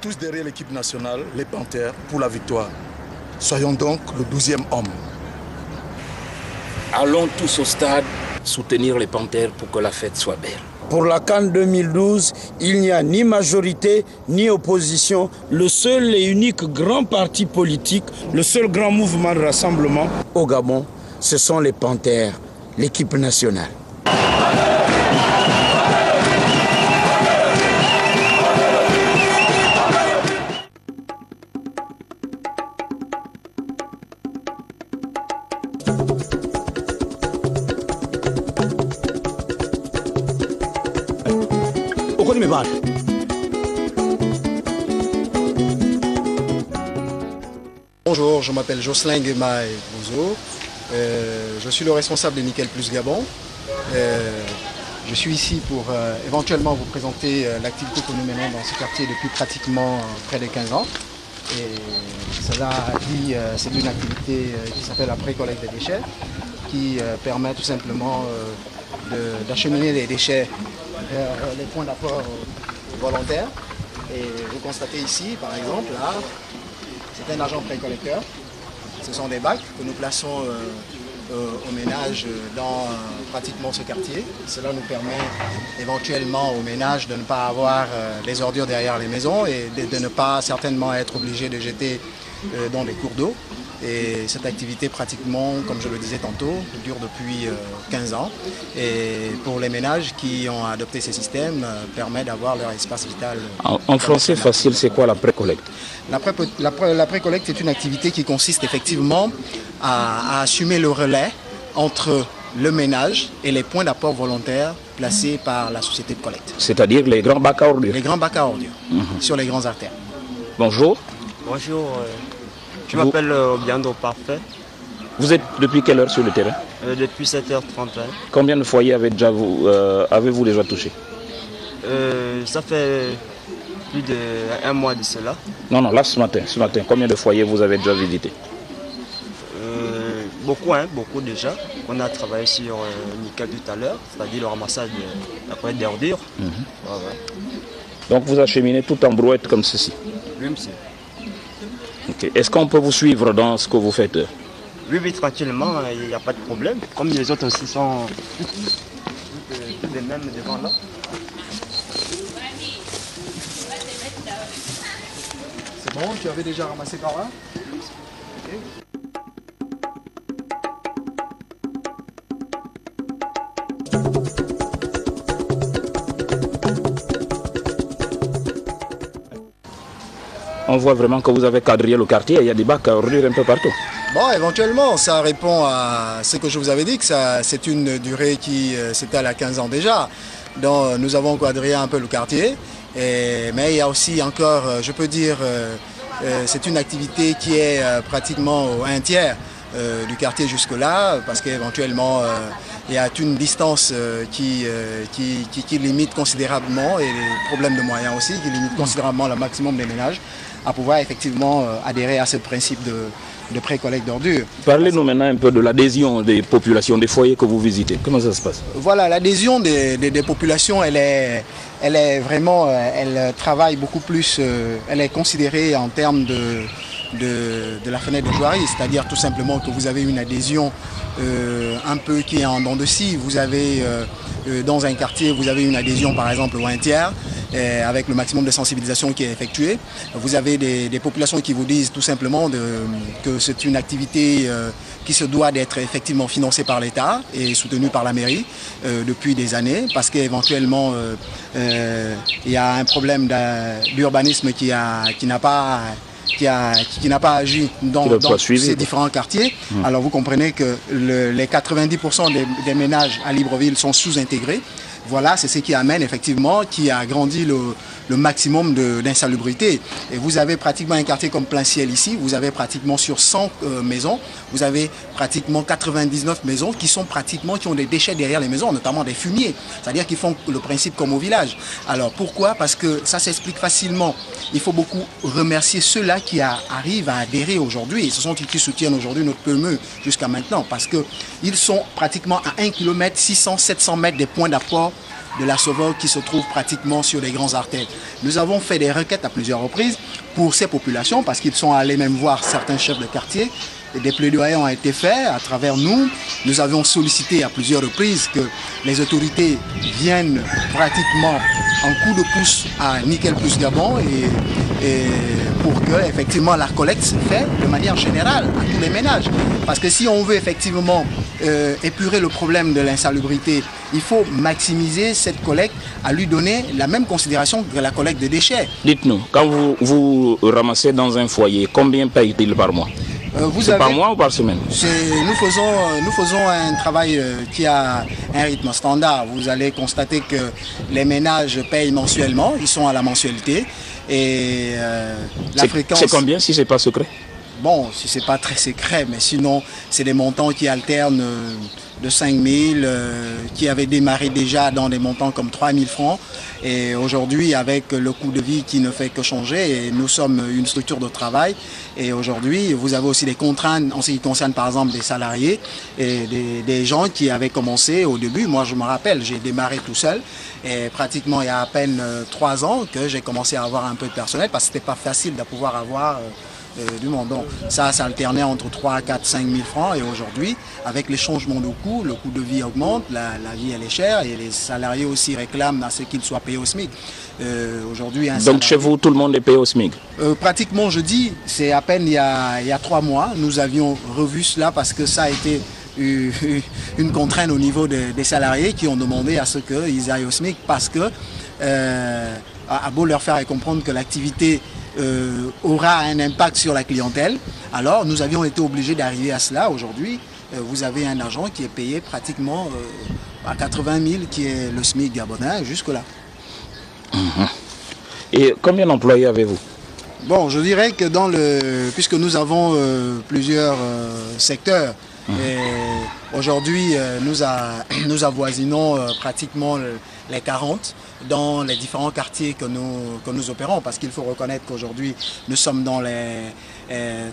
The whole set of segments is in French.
Tous derrière l'équipe nationale, les Panthères, pour la victoire. Soyons donc le 12e homme. Allons tous au stade soutenir les Panthères pour que la fête soit belle. Pour la CAN 2012, il n'y a ni majorité ni opposition. Le seul et unique grand parti politique, le seul grand mouvement de rassemblement au Gabon, ce sont les Panthères, l'équipe nationale. Bonjour, je m'appelle Jocelyn Guémaï Bouzo. Je suis le responsable de Nickel Plus Gabon. Je suis ici pour éventuellement vous présenter l'activité que nous menons dans ce quartier depuis pratiquement près de 15 ans. Et cela dit, c'est une activité qui s'appelle la pré-collecte des déchets, qui permet tout simplement d'acheminer les déchets vers les points d'apport volontaires. Et vous constatez ici, par exemple, là, c'est un agent pré-collecteur. Ce sont des bacs que nous plaçons aux ménages dans pratiquement ce quartier. Cela nous permet éventuellement aux ménages de ne pas avoir des ordures derrière les maisons et de ne pas certainement être obligés de jeter dans des cours d'eau. Et cette activité pratiquement, comme je le disais tantôt, dure depuis 15 ans. Et pour les ménages qui ont adopté ces systèmes, permet d'avoir leur espace vital. En français facile, c'est quoi la pré-collecte? La pré-collecte est une activité qui consiste effectivement à assumer le relais entre le ménage et les points d'apport volontaires placés par la société de collecte. C'est-à-dire les grands bacs à ordures? Les grands bacs à ordures, sur les grandes artères. Bonjour. Bonjour, je m'appelle Obiando Parfait. Vous êtes depuis quelle heure sur le terrain? Depuis 7h30. Combien de foyers avez-vous déjà touché? Ça fait plus d'1 mois de cela. Non, là ce matin, combien de foyers vous avez déjà visité? Beaucoup déjà. On a travaillé sur Nickel tout à l'heure, c'est-à-dire le ramassage de la collecte d'ordures. Donc vous acheminez tout en brouette comme ceci? Oui, monsieur. Okay. Est-ce qu'on peut vous suivre dans ce que vous faites? Oui, tranquillement, il n'y a pas de problème. Comme les autres aussi sont toutes les mêmes devant là. C'est bon, tu avais déjà ramassé par là? Okay. On voit vraiment que vous avez quadrillé le quartier, il y a des bacs à ordures un peu partout. Bon, éventuellement, ça répond à ce que je vous avais dit, que c'est une durée qui s'étale à 15 ans déjà. Donc nous avons quadrillé un peu le quartier, mais il y a aussi encore, je peux dire, c'est une activité qui est pratiquement au 1/3 du quartier jusque-là, parce qu'éventuellement, il y a une distance qui limite considérablement, et les problèmes de moyens aussi, qui limitent considérablement le maximum des ménages à pouvoir effectivement adhérer à ce principe de pré-collecte d'ordures. Parlez-nous maintenant un peu de l'adhésion des populations, des foyers que vous visitez. Comment ça se passe? Voilà, l'adhésion des populations, elle est vraiment, elle travaille beaucoup plus, elle est considérée en termes de la fenêtre de Joiry, c'est-à-dire tout simplement que vous avez une adhésion un peu qui est en dents de scie. Vous avez dans un quartier, vous avez une adhésion par exemple au 1/3 avec le maximum de sensibilisation qui est effectué. Vous avez des populations qui vous disent tout simplement que c'est une activité qui se doit d'être effectivement financée par l'État et soutenue par la mairie depuis des années, parce qu'éventuellement il y a un problème d'urbanisme qui n'a pas agi dans ces différents quartiers. Alors vous comprenez que les 90% des ménages à Libreville sont sous-intégrés. voilà, c'est ce qui amène effectivement, qui a agrandi le maximum d'insalubrité. Et vous avez pratiquement un quartier comme Plein Ciel ici, vous avez pratiquement sur 100 maisons, vous avez pratiquement 99 maisons qui ont des déchets derrière les maisons, notamment des fumiers. C'est-à-dire qu'ils font le principe comme au village. Alors pourquoi? Parce que ça s'explique facilement. Il faut beaucoup remercier ceux-là qui arrivent à adhérer aujourd'hui. Ce sont qui soutiennent aujourd'hui notre PME jusqu'à maintenant, parce qu'ils sont pratiquement à 1 km 600, 700 mètres des points d'apport de la Sauveur qui se trouve pratiquement sur les grands artères. Nous avons fait des requêtes à plusieurs reprises pour ces populations parce qu'ils sont allés même voir certains chefs de quartier. Et des plaidoyers ont été faits à travers nous. Nous avions sollicité à plusieurs reprises que les autorités viennent pratiquement en coup de pouce à Nickel Plus Gabon et pour que effectivement la collecte se fait de manière générale à tous les ménages. Parce que si on veut effectivement épurer le problème de l'insalubrité, il faut maximiser cette collecte, à lui donner la même considération que la collecte des déchets. Dites-nous, quand vous ramassez dans un foyer, combien paye-t-il par mois? Par mois ou par semaine? Nous faisons un travail qui a un rythme standard. Vous allez constater que les ménages payent mensuellement, ils sont à la mensualité. Et la fréquence... C'est combien si ce n'est pas secret? Bon, si ce n'est pas très secret, mais sinon, c'est des montants qui alternent de 5 000, qui avaient démarré déjà dans des montants comme 3 000 francs. Et aujourd'hui, avec le coût de vie qui ne fait que changer, et nous sommes une structure de travail. Et aujourd'hui, vous avez aussi des contraintes en ce qui concerne par exemple des salariés et des gens qui avaient commencé au début. Moi, je me rappelle, j'ai démarré tout seul. Et pratiquement, il y a à peine 3 ans que j'ai commencé à avoir un peu de personnel parce que ce n'était pas facile de pouvoir avoir... du monde. Donc ça alternait entre 3, 4, 5 000 francs et aujourd'hui, avec les changements de coûts, le coût de vie augmente, la vie elle est chère et les salariés aussi réclament à ce qu'ils soient payés au SMIC. Aujourd'hui, donc chez vous, tout le monde est payé au SMIC? Pratiquement, je dis, c'est à peine il y a 3 mois, nous avions revu cela parce que ça a été une contrainte au niveau des salariés qui ont demandé à ce qu'ils aillent au SMIC parce que, à beau leur faire comprendre que l'activité aura un impact sur la clientèle. Alors nous avions été obligés d'arriver à cela. Aujourd'hui, vous avez un agent qui est payé pratiquement à 80 000 qui est le SMIC gabonais jusque-là. Et combien d'employés avez-vous? Bon, je dirais que puisque nous avons plusieurs secteurs, aujourd'hui nous avoisinons pratiquement les 40 dans les différents quartiers que nous opérons, parce qu'il faut reconnaître qu'aujourd'hui nous sommes dans les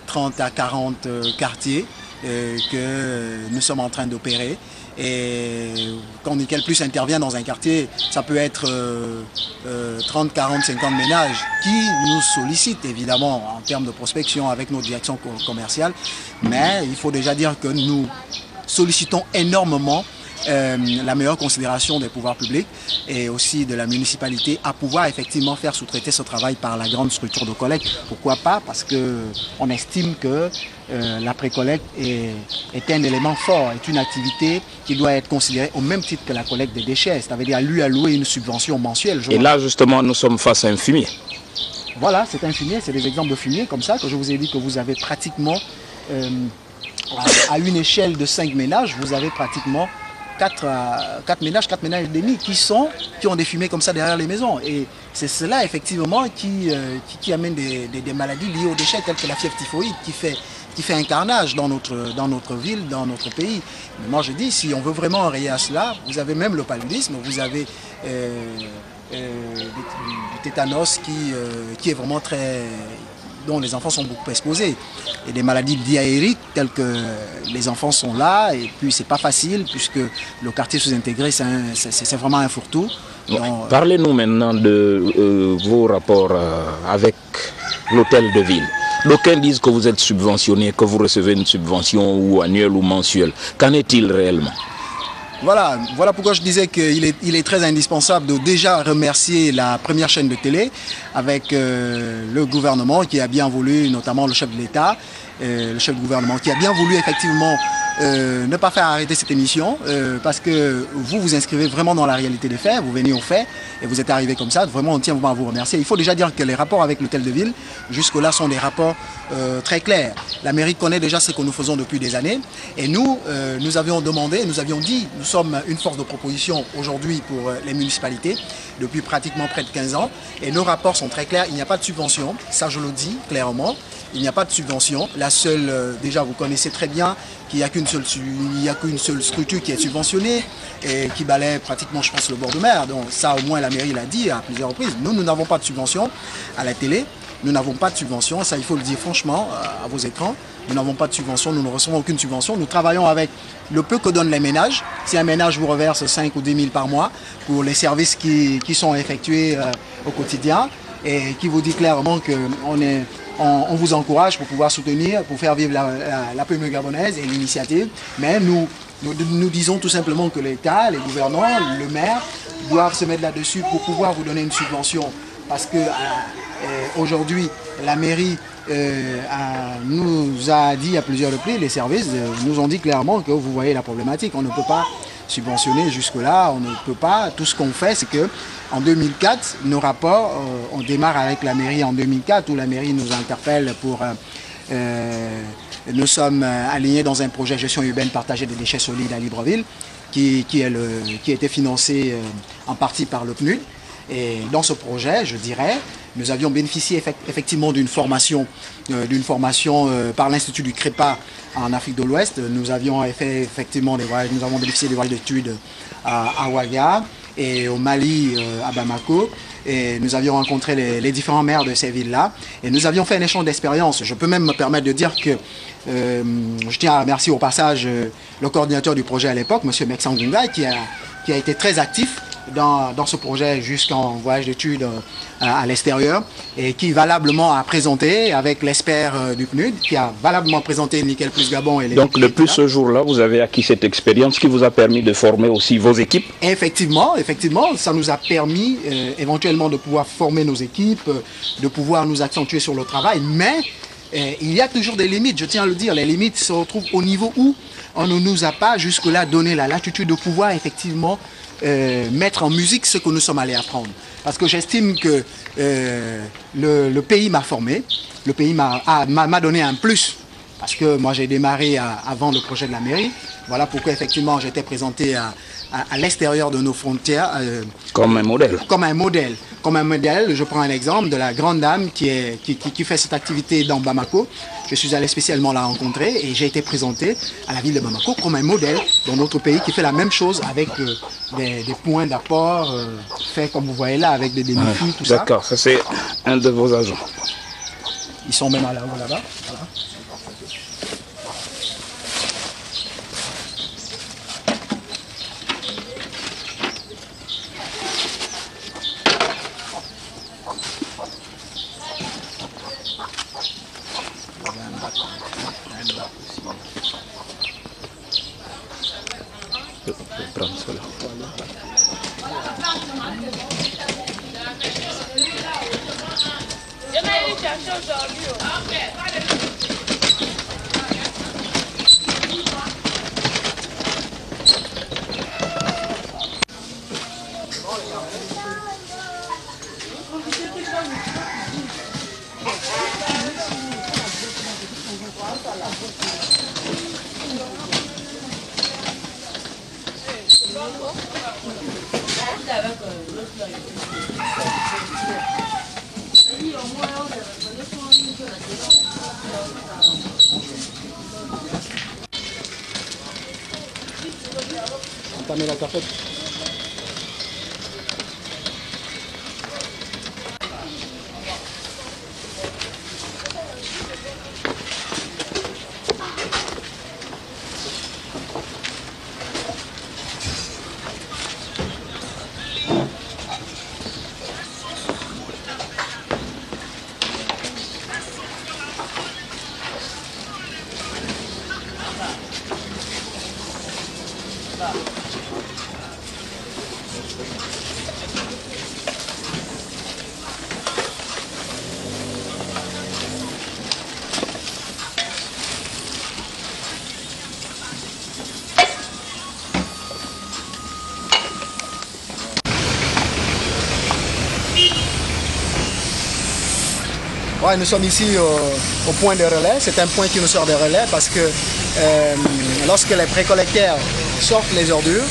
30 à 40 quartiers que nous sommes en train d'opérer. Et quand Nickel Plus intervient dans un quartier, ça peut être 30, 40, 50 ménages qui nous sollicitent évidemment en termes de prospection avec nos directions commerciales. Mais il faut déjà dire que nous sollicitons énormément la meilleure considération des pouvoirs publics et aussi de la municipalité à pouvoir effectivement faire sous-traiter ce travail par la grande structure de collecte. Pourquoi pas? Parce qu'on estime que la pré-collecte est un élément fort, est une activité qui doit être considérée au même titre que la collecte des déchets, c'est-à-dire lui allouer une subvention mensuelle. Et là justement nous sommes face à un fumier. Voilà, c'est un fumier, c'est des exemples de fumier comme ça que je vous ai dit que vous avez pratiquement à une échelle de 5 ménages, vous avez pratiquement 4 ménages et demi qui ont des fumées comme ça derrière les maisons. Et c'est cela effectivement qui amène des maladies liées aux déchets telles que la fièvre typhoïde qui fait un carnage dans notre ville, dans notre pays. Mais moi je dis, si on veut vraiment enrayer à cela, vous avez même le paludisme, vous avez du tétanos qui est vraiment dont les enfants sont beaucoup exposés. Et des maladies diarrhéiques telles que les enfants sont là et puis c'est pas facile puisque le quartier sous-intégré c'est vraiment un fourre-tout. Parlez-nous maintenant de vos rapports avec l'hôtel de ville. D'aucuns disent que vous êtes subventionné, que vous recevez une subvention ou annuelle ou mensuelle. Qu'en est-il réellement? Voilà pourquoi je disais qu'il est très indispensable de déjà remercier la première chaîne de télé avec le gouvernement qui a bien voulu, notamment le chef de l'État, le chef du gouvernement, qui a bien voulu effectivement ne pas faire arrêter cette émission parce que vous vous inscrivez vraiment dans la réalité des faits, vous venez aux faits et vous êtes arrivé comme ça. Vraiment, on tient à vous remercier. Il faut déjà dire que les rapports avec l'hôtel de ville, jusque-là, sont des rapports très clairs. La mairie connaît déjà ce que nous faisons depuis des années et nous, nous avions demandé, nous avions dit, nous sommes une force de proposition aujourd'hui pour les municipalités depuis pratiquement près de 15 ans et nos rapports sont très clairs. Il n'y a pas de subvention, ça je le dis clairement. Il n'y a pas de subvention. La seule, déjà vous connaissez très bien qu'il n'y a qu'une seule structure qui est subventionnée et qui balaie pratiquement, je pense, le bord de mer. Donc ça au moins la mairie l'a dit à plusieurs reprises. Nous n'avons pas de subvention à la télé. Nous n'avons pas de subvention. Ça il faut le dire franchement à vos écrans. Nous n'avons pas de subvention. Nous ne recevons aucune subvention. Nous travaillons avec le peu que donnent les ménages. Si un ménage vous reverse 5 ou 10 000 par mois pour les services qui sont effectués au quotidien et qui vous dit clairement on vous encourage pour pouvoir soutenir, pour faire vivre la PME gabonaise et l'initiative. Mais nous disons tout simplement que l'État, les gouvernants, le maire doivent se mettre là-dessus pour pouvoir vous donner une subvention. Parce que aujourd'hui, la mairie nous a dit à plusieurs reprises, les services nous ont dit clairement que vous voyez la problématique. On ne peut pas subventionner jusque-là, on ne peut pas. Tout ce qu'on fait, c'est que en 2004, nos rapports, on démarre avec la mairie en 2004, où la mairie nous interpelle pour... nous sommes alignés dans un projet gestion urbaine partagée des déchets solides à Libreville, qui a été financé en partie par le PNUD. Et dans ce projet, je dirais, nous avions bénéficié effectivement d'une formation par l'Institut du CREPA en Afrique de l'Ouest. Nous avions fait effectivement nous avons bénéficié des voyages d'études à Ouaga et au Mali, à Bamako. Et nous avions rencontré les différents maires de ces villes-là. Et nous avions fait un échange d'expériences. Je peux même me permettre de dire que je tiens à remercier au passage le coordinateur du projet à l'époque, M. Meksangunga, qui a été très actif dans ce projet jusqu'en voyage d'études à l'extérieur et qui valablement a présenté avec l'expert du PNUD, qui a valablement présenté Nickel Plus Gabon. Et donc depuis ce jour-là, vous avez acquis cette expérience qui vous a permis de former aussi vos équipes? Effectivement, ça nous a permis éventuellement de pouvoir former nos équipes, de pouvoir nous accentuer sur le travail, mais il y a toujours des limites, je tiens à le dire. Les limites se retrouvent au niveau où on ne nous a pas jusque-là donné la latitude de pouvoir effectivement mettre en musique ce que nous sommes allés apprendre. Parce que j'estime que le pays m'a formé, le pays m'a donné un plus. Parce que moi j'ai démarré avant le projet de la mairie. Voilà pourquoi effectivement j'étais présenté à l'extérieur de nos frontières. Comme un modèle. Comme un modèle. Comme un modèle, je prends un exemple de la grande dame qui fait cette activité dans Bamako. Je suis allé spécialement la rencontrer et j'ai été présenté à la ville de Bamako comme un modèle dans notre pays qui fait la même chose avec des points d'apport faits comme vous voyez là avec des demi-fils, tout ça. D'accord, ça c'est un de vos agents. Ils sont même là-bas. Voilà. Je vais prendre cela. Entamer la tapette. Ouais, nous sommes ici au point de relais. C'est un point qui nous sert de relais parce que lorsque les précollecteurs sortent les ordures,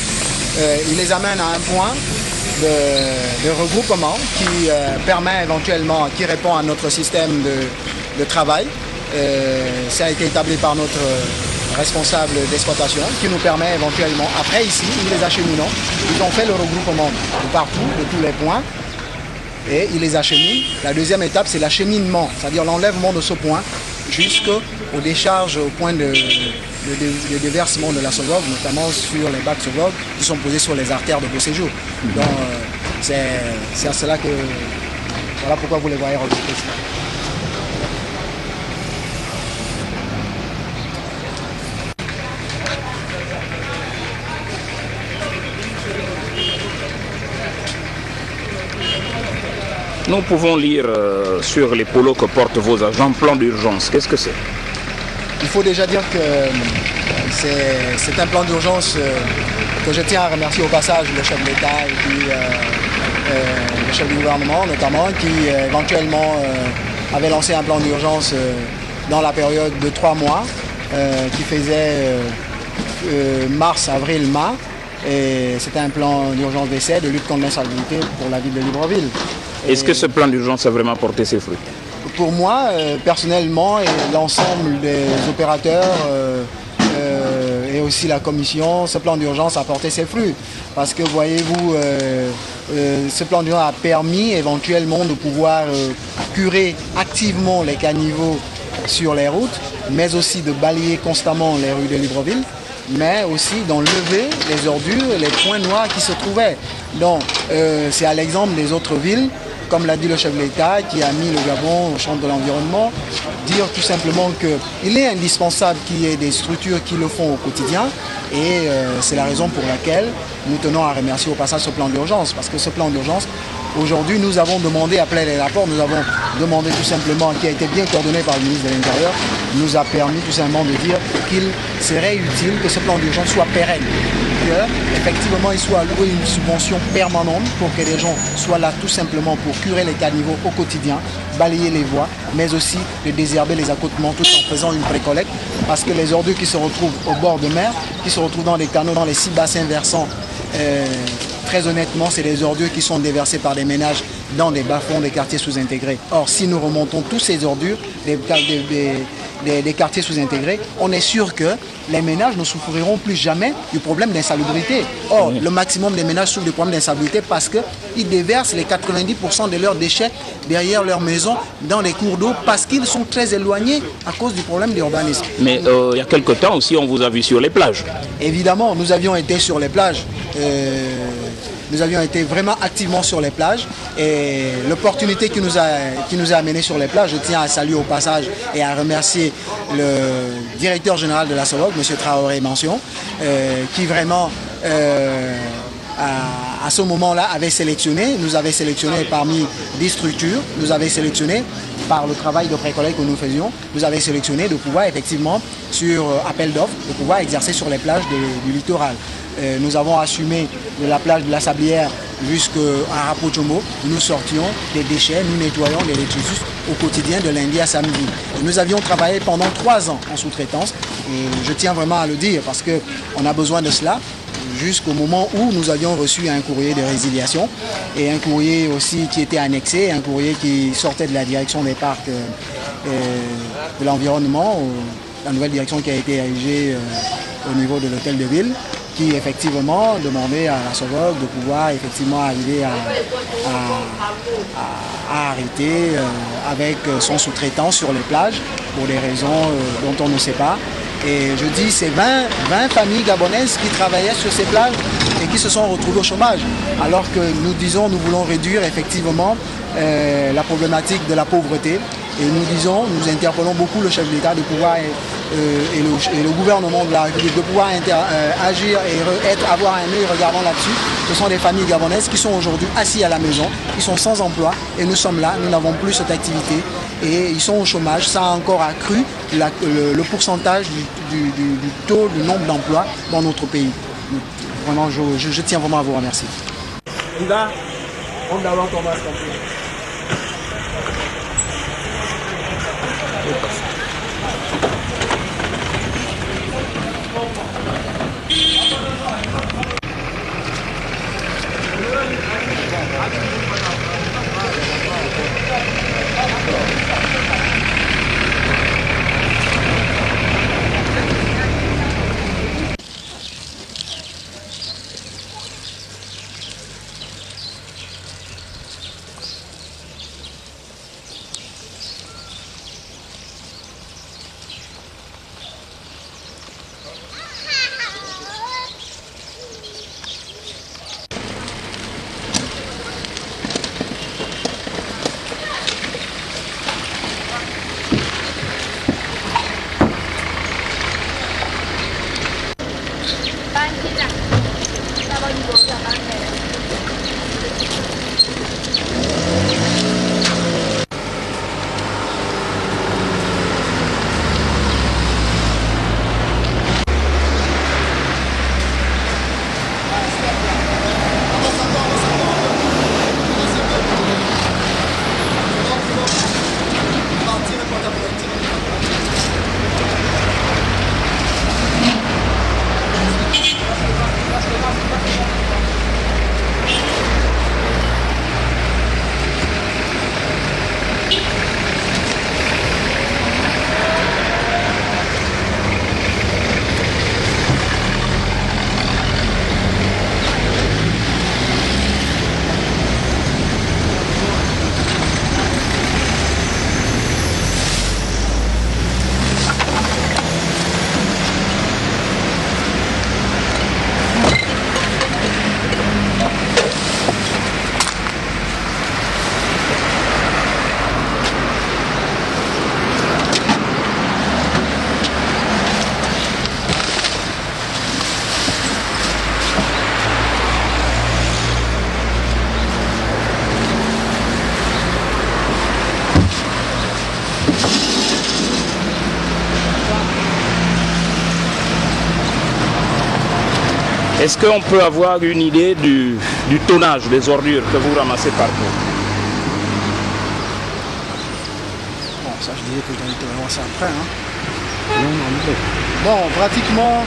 ils les amènent à un point de regroupement qui permet éventuellement, qui répond à notre système de travail. Ça a été établi par notre responsable d'exploitation qui nous permet éventuellement, après ici, nous les acheminons. Ils ont fait le regroupement de partout, de tous les points. Et ils les acheminent. La deuxième étape, c'est l'acheminement, c'est-à-dire l'enlèvement de ce point jusqu'aux décharges, au point de déversement de la Sovogue, notamment sur les bacs Sovogue qui sont posés sur les artères de beau séjour. Donc c'est à cela que... Voilà pourquoi vous les voyez regroupés ici. Nous pouvons lire sur les polos que portent vos agents, plan d'urgence. Qu'est-ce que c'est? Il faut déjà dire que c'est un plan d'urgence que je tiens à remercier au passage le chef de l'État et puis le chef du gouvernement notamment, qui éventuellement avait lancé un plan d'urgence dans la période de 3 mois qui faisait mars, avril, mai. Et c'était un plan d'urgence d'essai de lutte contre l'insalubrité pour la ville de Libreville. Est-ce que ce plan d'urgence a vraiment porté ses fruits? Pour moi, personnellement, et l'ensemble des opérateurs et aussi la commission, ce plan d'urgence a porté ses fruits. Parce que, voyez-vous, ce plan d'urgence a permis éventuellement de pouvoir curer activement les caniveaux sur les routes, mais aussi de balayer constamment les rues de Libreville, mais aussi d'enlever les ordures et les points noirs qui se trouvaient. Donc, c'est à l'exemple des autres villes, comme l'a dit le chef de l'État, qui a mis le Gabon au champ de l'environnement, dire tout simplement qu'il est indispensable qu'il y ait des structures qui le font au quotidien. Et c'est la raison pour laquelle nous tenons à remercier au passage ce plan d'urgence. Parce que ce plan d'urgence, aujourd'hui, nous avons demandé, après les rapports, nous avons demandé tout simplement, qui a été bien coordonné par le ministre de l'Intérieur, nous a permis tout simplement de dire qu'il serait utile que ce plan d'urgence soit pérenne. Qu'effectivement il soit alloué une subvention permanente pour que les gens soient là tout simplement pour curer les caniveaux au quotidien, balayer les voies, mais aussi de désherber les accotements tout en faisant une précollecte. Parce que les ordures qui se retrouvent au bord de mer, qui se retrouvent dans les canaux, dans les 6 bassins versants, très honnêtement, c'est des ordures qui sont déversées par des ménages dans des bas-fonds des quartiers sous-intégrés. Or, si nous remontons tous ces ordures des quartiers sous-intégrés, on est sûr que les ménages ne souffriront plus jamais du problème d'insalubrité. Or, le maximum des ménages souffrent du problème d'insalubrité parce qu'ils déversent les 90% de leurs déchets derrière leur maison dans les cours d'eau parce qu'ils sont très éloignés à cause du problème d'urbanisme. Mais il y a quelque temps aussi, on vous a vu sur les plages. Évidemment, nous avions été sur les plages. Nous avions été vraiment activement sur les plages et l'opportunité qui nous a amenés sur les plages, je tiens à saluer au passage et à remercier le directeur général de la Sovogue, M. Traoré Mention, qui vraiment à ce moment-là nous avait sélectionné parmi 10 structures, nous avait sélectionné par le travail de précollecte que nous faisions, nous avait sélectionné de pouvoir effectivement sur appel d'offres, de pouvoir exercer sur les plages du littoral. Nous avons assumé de la plage de la Sablière jusqu'à Rapotchombo. Nous sortions des déchets, nous nettoyons les détritus au quotidien de lundi à samedi. Nous avions travaillé pendant 3 ans en sous-traitance. Je tiens vraiment à le dire parce qu'on a besoin de cela jusqu'au moment où nous avions reçu un courrier de résiliation et un courrier aussi qui était annexé, un courrier qui sortait de la direction des parcs de l'environnement, la nouvelle direction qui a été érigée au niveau de l'hôtel de ville, qui effectivement demandait à la Sovogue de pouvoir effectivement arriver à arrêter avec son sous-traitant sur les plages pour des raisons dont on ne sait pas. Et je dis, c'est 20 familles gabonaises qui travaillaient sur ces plages et qui se sont retrouvées au chômage. Alors que nous disons, nous voulons réduire effectivement la problématique de la pauvreté. Et nous interpellons beaucoup le chef de l'État de pouvoir et le gouvernement de la République de pouvoir agir et avoir un œil regardant là-dessus. Ce sont des familles gabonaises qui sont aujourd'hui assis à la maison, qui sont sans emploi et nous sommes là, nous n'avons plus cette activité et ils sont au chômage. Ça a encore accru le pourcentage du taux, du nombre d'emplois dans notre pays. Vraiment, je tiens vraiment à vous remercier. Est-ce qu'on peut avoir une idée du tonnage des ordures que vous ramassez par jour? Bon, ça je disais que je vais te lancer après. Hein. Bon, pratiquement,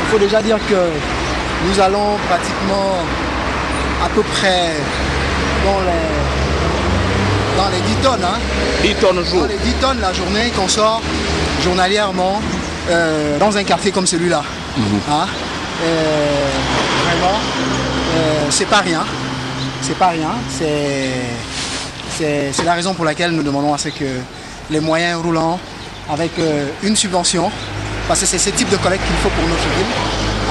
il faut déjà dire que nous allons pratiquement à peu près dans les 10 tonnes. Hein. 10 tonnes jour. Dans les 10 tonnes la journée qu'on sort journalièrement. Dans un quartier comme celui-là. Hein? Vraiment, c'est pas rien. C'est pas rien. C'est la raison pour laquelle nous demandons à ce que les moyens roulants, avec une subvention, parce que c'est ce type de collecte qu'il faut pour notre ville.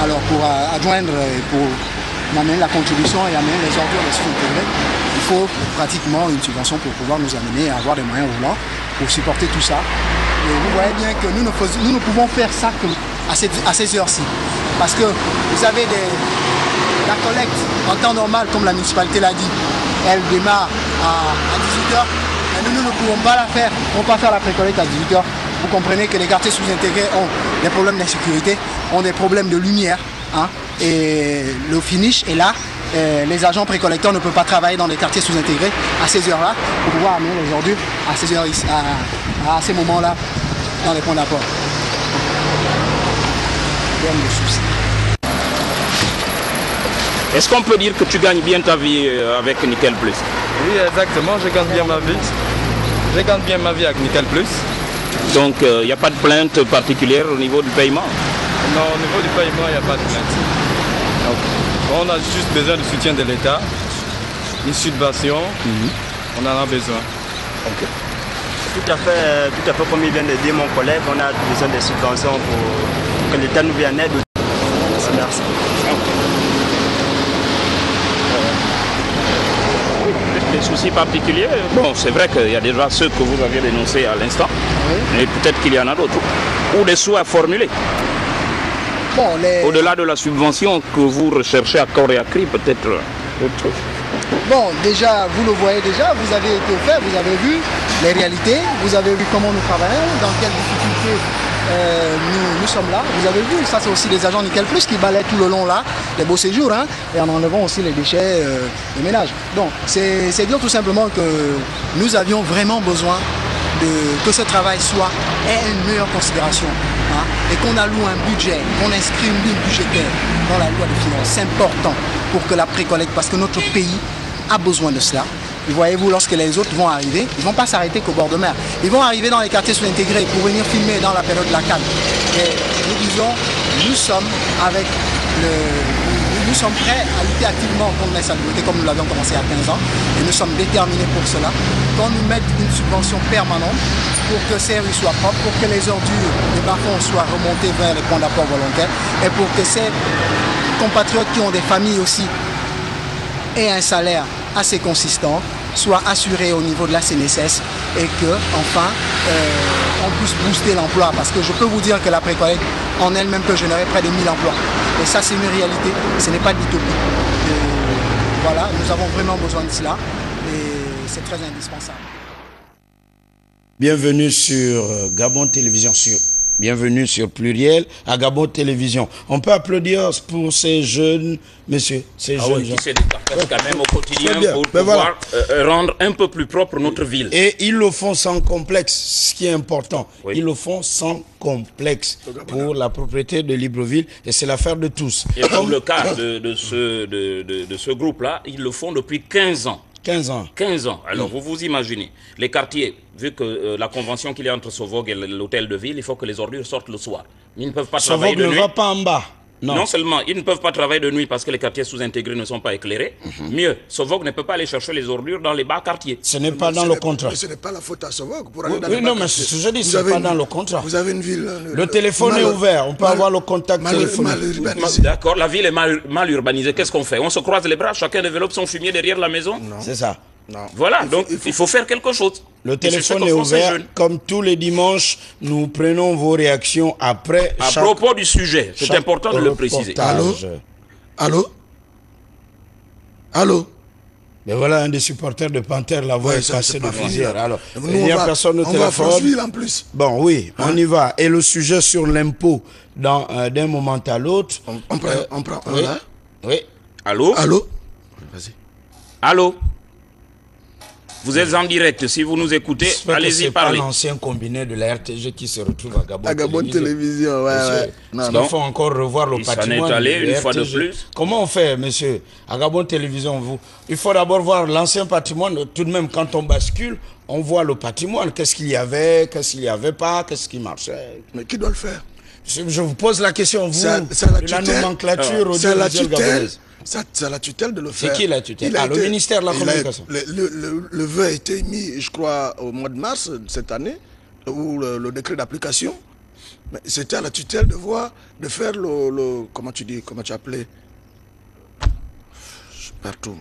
Alors pour adjoindre, pour amener la contribution et amener les ordures des sous-intégrés, il faut pratiquement une subvention pour pouvoir nous amener à avoir des moyens roulants pour supporter tout ça. Et vous voyez bien que nous ne pouvons faire ça à ces heures-ci. Parce que vous avez la collecte en temps normal, comme la municipalité l'a dit, elle démarre à 18h. Mais nous ne pouvons pas la faire. On ne peut pas faire la pré-collecte à 18h. Vous comprenez que les quartiers sous-intégrés ont des problèmes d'insécurité, ont des problèmes de lumière. Hein, et le finish est là. Les agents précollecteurs ne peuvent pas travailler dans les quartiers sous-intégrés à ces heures-là pour pouvoir amener les ordures à ces heures, à ces moments-là dans les points d'apport. Est-ce qu'on peut dire que tu gagnes bien ta vie avec Nickel Plus? Oui, exactement, je gagne bien ma vie. Je gagne bien ma vie avec Nickel Plus. Donc il n'y a pas de plainte particulière au niveau du paiement? Non, au niveau du paiement, il n'y a pas de plainte. On a juste besoin du soutien de l'État, une subvention, on en a besoin. Okay. Tout à fait comme il vient de dire mon collègue, on a besoin de subventions pour que l'État nous vienne en aide. Merci. Des soucis particuliers? Bon, c'est vrai qu'il y a déjà ceux que vous aviez dénoncés à l'instant, mais peut-être qu'il y en a d'autres. Ou des souhaits à formuler. Bon, au-delà de la subvention que vous recherchez à corps et à cri, peut-être autre chose. Bon, déjà, vous le voyez déjà, vous avez été au fait, vous avez vu les réalités, vous avez vu comment nous travaillons, dans quelles difficultés nous sommes là. Vous avez vu, ça c'est aussi les agents Nickel Plus qui balaient tout le long là, les beaux séjours, hein, et en enlevant aussi les déchets de ménage. Donc, c'est dire tout simplement que nous avions vraiment besoin que ce travail ait une meilleure considération, hein, et qu'on alloue un budget, qu'on inscrit une ligne budgétaire dans la loi de finances. C'est important pour que la précollecte, parce que notre pays a besoin de cela. Et voyez-vous, lorsque les autres vont arriver, ils ne vont pas s'arrêter qu'au bord de mer. Ils vont arriver dans les quartiers sous-intégrés pour venir filmer dans la période de la Cannes. Et nous disons, nous sommes prêts à lutter activement contre l'insalubrité comme nous l'avions commencé à 15 ans. Et nous sommes déterminés pour cela. Qu'on nous mette une subvention permanente pour que ces rues soient propres, pour que les ordures des bas-fonds soient remontées vers les points d'apport volontaires et pour que ces compatriotes qui ont des familles aussi aient un salaire assez consistant, soient assurés au niveau de la CNSS et que, enfin, on puisse booster l'emploi. Parce que je peux vous dire que la précollecte en elle-même peut générer près de 1000 emplois. Et ça, c'est une réalité, ce n'est pas de l'utopie. Voilà, nous avons vraiment besoin de cela et c'est très indispensable. Bienvenue sur Gabon Télévision, bienvenue sur Pluriel à Gabon Télévision. On peut applaudir pour ces jeunes, messieurs, ces jeunes qui se départent quand même au quotidien pour pouvoir rendre un peu plus propre notre ville. Et ils le font sans complexe, ce qui est important. Oui. Ils le font sans complexe pour la propriété de Libreville et c'est l'affaire de tous. Et pour le cas de ce groupe-là, ils le font depuis 15 ans. 15 ans. 15 ans. Alors, vous vous imaginez, les quartiers, vu que la convention qu'il y a entre Sovog et l'hôtel de ville, il faut que les ordures sortent le soir. Ils ne peuvent pas travailler de nuit. Sovog ne va pas en bas. Non seulement, ils ne peuvent pas travailler de nuit parce que les quartiers sous-intégrés ne sont pas éclairés. Mieux, Sovog ne peut pas aller chercher les ordures dans les bas quartiers. Ce n'est pas dans le contrat. Mais ce n'est pas la faute à Sovog pour aller dans les les bas quartiers. Non, mais ce que je dis, ce n'est pas dans le contrat. Vous avez une ville... Le téléphone est ouvert, on peut avoir le contact téléphonique. D'accord, la ville est mal urbanisée. Qu'est-ce qu'on fait? On se croise les bras, chacun développe son fumier derrière la maison? C'est ça. Non. Voilà, donc il faut faire quelque chose. Le téléphone est ouvert, comme tous les dimanches, nous prenons vos réactions après. À propos du sujet, c'est important de le préciser. Allô? Mais voilà un des supporters de Panther, la voix est passée de plusieurs. Alors, il n'y a personne au téléphone. On va en plus. Bon, oui, on y va. Et le sujet sur l'impôt, d'un moment à l'autre. On prend un là. Oui. Allô? Vas-y. Allô? Vous êtes en direct, si vous nous écoutez, allez-y, parlez. C'est pas l'ancien combiné de la RTG qui se retrouve à Gabon, Gabon Télévision. Ouais. Il faut encore revoir le patrimoine. Il s'en est allé une fois de plus. Comment on fait, monsieur? À Gabon Télévision, il faut d'abord voir l'ancien patrimoine. Tout de même, quand on bascule, on voit le patrimoine. Qu'est-ce qu'il y avait, qu'est-ce qu'il n'y avait pas, qu'est-ce qui marchait. Mais qui doit le faire? Je vous pose la question, vous, la nomenclature audiovisuelle gabonaise. C'est la tutelle de le faire. C'est qui la tutelle? Le ministère de la Communication. Le vœu a été mis, je crois, au mois de mars de cette année, ou le décret d'application. Mais c'était à la tutelle de voir, de faire le comment tu appelais? Je perds tout.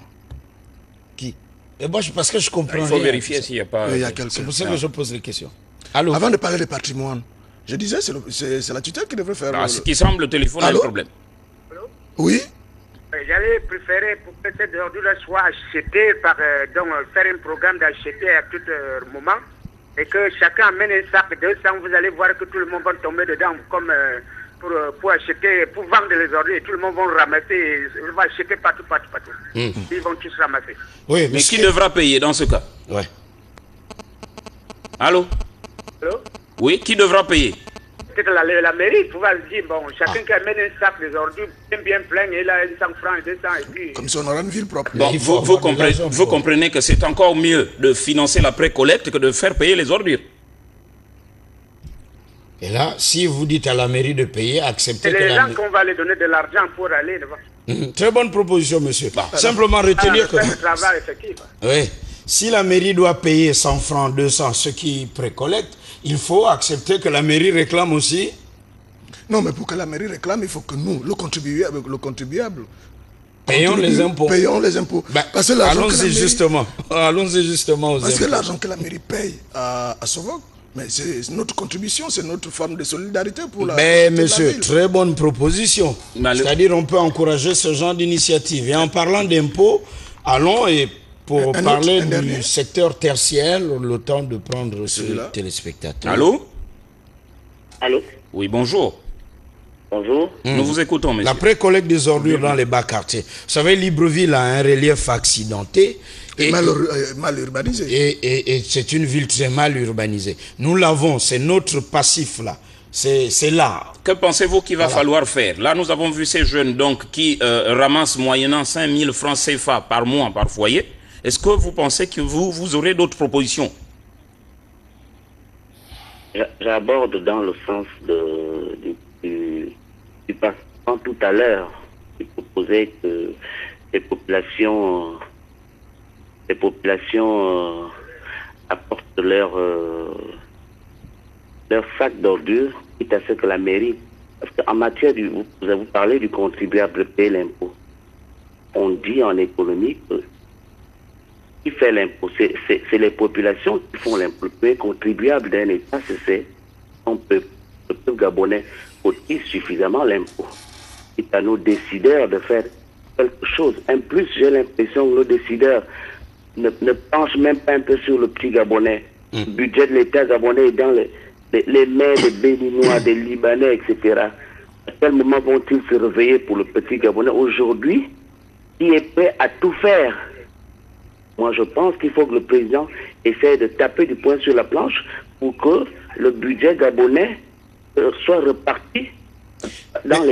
Qui? Et moi, parce que je comprends. Il faut vérifier s'il n'y a pas. C'est pour ça que je pose les questions. Allô? Avant de parler de patrimoine, je disais, c'est la tutelle qui devrait faire. Ce qui semble, le téléphone a un problème. Oui? J'allais préférer pour que cette ordure soit achetée par, donc faire un programme d'acheter à tout moment et que chacun amène un sac de 200, vous allez voir que tout le monde va tomber dedans comme pour acheter, pour vendre les ordures et tout le monde va ramasser, ils vont acheter partout. Ils vont tous ramasser. Oui, mais qui devra payer dans ce cas? Ouais. Allô? Oui, qui devra payer? Peut-être la mairie pouvoir dire, bon, chacun qui amène un sac des ordures bien plein, et là, 100 francs, 200, et puis... Comme si on aura une ville propre. Bon, vous comprenez que c'est encore mieux de financer la précollecte que de faire payer les ordures. Et là, si vous dites à la mairie de payer, acceptez que c'est les gens qu'on va leur donner de l'argent pour aller devant. Très bonne proposition, monsieur. Simplement retenir que... travail effectif. Oui. Si la mairie doit payer 100 francs, 200, ceux qui précollectent, il faut accepter que la mairie réclame aussi. Non, mais pour que la mairie réclame, il faut que nous, le contribuable, payons les impôts. Payons les impôts. Allons-y justement. Allons-y justement aux impôts. Parce que l'argent que la mairie paye à Sovog, mais c'est notre contribution, c'est notre forme de solidarité pour la... Mais monsieur, très bonne proposition. C'est-à-dire on peut encourager ce genre d'initiative. Et en parlant d'impôts, allons et... Pour parler du secteur tertiaire, le temps de prendre ce téléspectateur. Allô? Allô? Oui, bonjour. Bonjour. Nous vous écoutons, monsieur. La pré-collecte des ordures dans les bas quartiers. Vous savez, Libreville a un relief accidenté. Et mal urbanisé. Et c'est une ville très mal urbanisée. Nous l'avons, c'est notre passif là. C'est là. Que pensez-vous qu'il va falloir faire? Là, nous avons vu ces jeunes donc, qui ramassent moyennant 5 000 francs CFA par mois, par foyer. Est-ce que vous pensez que vous aurez d'autres propositions? J'aborde dans le sens du participant tout à l'heure, qui proposait que les populations apportent leur sac d'ordures, quitte à ce que la mairie... Parce qu'en matière vous avez parlé du contribuable payer l'impôt. On dit en économie que qui fait l'impôt. C'est les populations qui font l'impôt. Le premier contribuable d'un État, c'est son peuple. Le peuple gabonais cotise suffisamment l'impôt. C'est à nos décideurs de faire quelque chose. En plus, j'ai l'impression que nos décideurs ne penchent même pas un peu sur le petit Gabonais. Le budget de l'État gabonais est dans les mains des Béninois, des Libanais, etc. À quel moment vont-ils se réveiller pour le petit Gabonais aujourd'hui qui est prêt à tout faire? Moi, je pense qu'il faut que le président essaie de taper du poing sur la planche pour que le budget gabonais soit reparti dans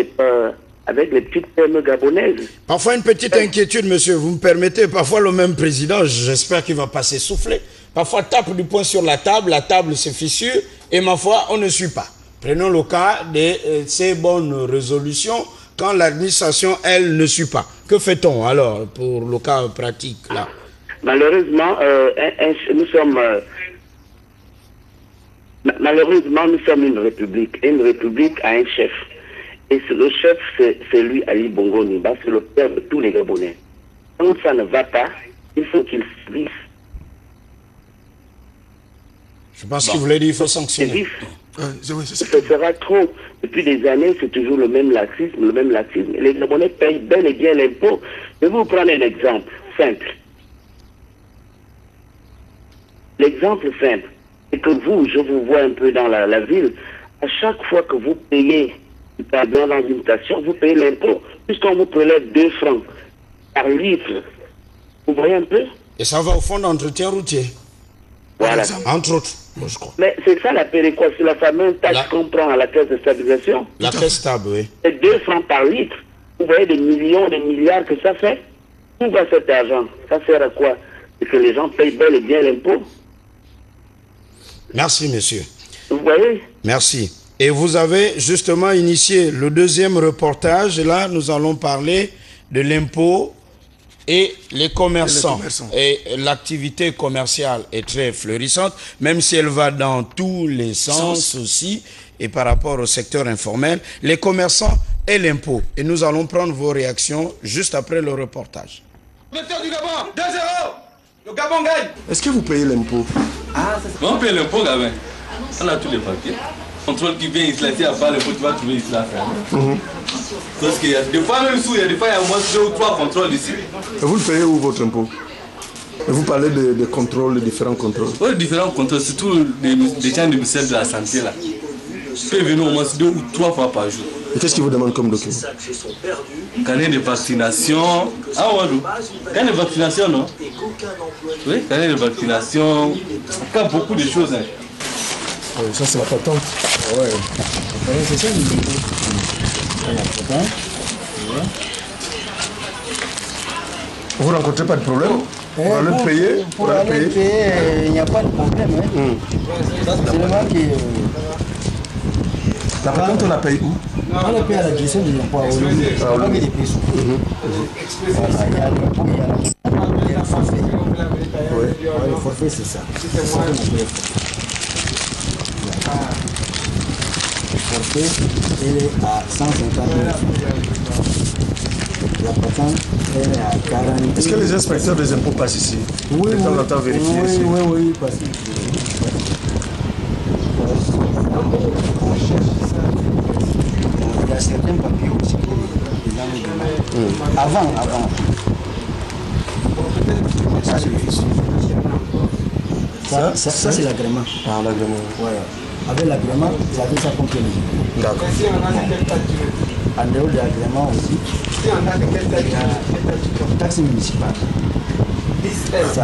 avec les petites PME gabonaises. Parfois une petite inquiétude, monsieur, vous me permettez, parfois le même président, j'espère qu'il va pas s'essouffler, parfois tape du poing sur la table se fissure, et ma foi, on ne suit pas. Prenons le cas de ces bonnes résolutions, quand l'administration, elle, ne suit pas. Que fait-on alors pour le cas pratique là? Malheureusement, nous sommes une république. Et une république a un chef. Et le chef, c'est lui, Ali Bongo Nimba, c'est le père de tous les Gabonais. Quand ça ne va pas, il faut qu'il suive. Je pense qu'il voulait dire qu'il faut sanctionner. Ce sera trop. Depuis des années, c'est toujours le même laxisme. Les Gabonais payent bel et bien l'impôt. Je vais vous prendre un exemple simple. L'exemple simple, c'est que vous, je vous vois un peu dans la ville, à chaque fois que vous payez dans une station, vous payez l'impôt, puisqu'on vous prélève 2 francs par litre. Vous voyez un peu? Et ça va au fond d'entretien routier. Voilà. Entre autres, je crois. Mais c'est ça la péréquation, la fameuse taxe qu'on prend à la caisse de stabilisation. La caisse stable, oui. C'est 2 francs par litre. Vous voyez des millions, des milliards que ça fait? Où va cet argent? Ça sert à quoi? C'est que les gens payent bel et bien l'impôt. Merci, monsieur. Vous voyez? Merci. Et vous avez justement initié le deuxième reportage. Et là, nous allons parler de l'impôt et les commerçants. Et l'activité commerciale est très fleurissante, même si elle va dans tous les sens aussi. Et par rapport au secteur informel, les commerçants et l'impôt. Et nous allons prendre vos réactions juste après le reportage. Directeur du Gabon, 2-0. Le Gabon gagne. Est-ce que vous payez l'impôt? On paye l'impôt, Gabin. On a tous les papiers. Contrôle qui vient ici, s'il n'y a pas l'impôt, tu vas trouver ici la ferme. Parce qu'il y a des fois, même sous, il y a des fois, il y a au moins 2 ou 3 contrôles ici. Et vous le payez où votre impôt? Et vous parlez de contrôles, de différents contrôles? Oui, différents contrôles, surtout des gens du ministère de la Santé là. Je peux venir au moins 2 ou 3 fois par jour. Et qu'est-ce qu'ils vous demandent comme document? Carnet de vaccination. Ah, Wadou. Carnet de vaccination, non? Oui, carnet de vaccination. Encore beaucoup de choses. Hein. Ça, c'est la patente. Ouais. C'est ça, la patente. Vous ne rencontrez pas de problème? Pour aller le payer? Pour aller payer, il n'y a pas de problème. Seulement que... La patente, on la paye où? On la paye à la direction des impôts. On la met des pièces. Voilà, il y a l'impôt, il y a le forfait. Le forfait, c'est ça. Le forfait, il est à 150 000. La patente, elle est à 40 000. Est-ce que les inspecteurs des impôts passent ici? Oui, de temps en temps vérifier ici. Oui, parce que... Il y a certains papiers aussi que les gens nous demandent. Avant. Ça, c'est le fichier. Ça c'est l'agrément. Ah, l'agrément. Ouais. Avec l'agrément, ça fait ça complément. D'accord. En dehors de l'agrément aussi, il y a la taxe municipale.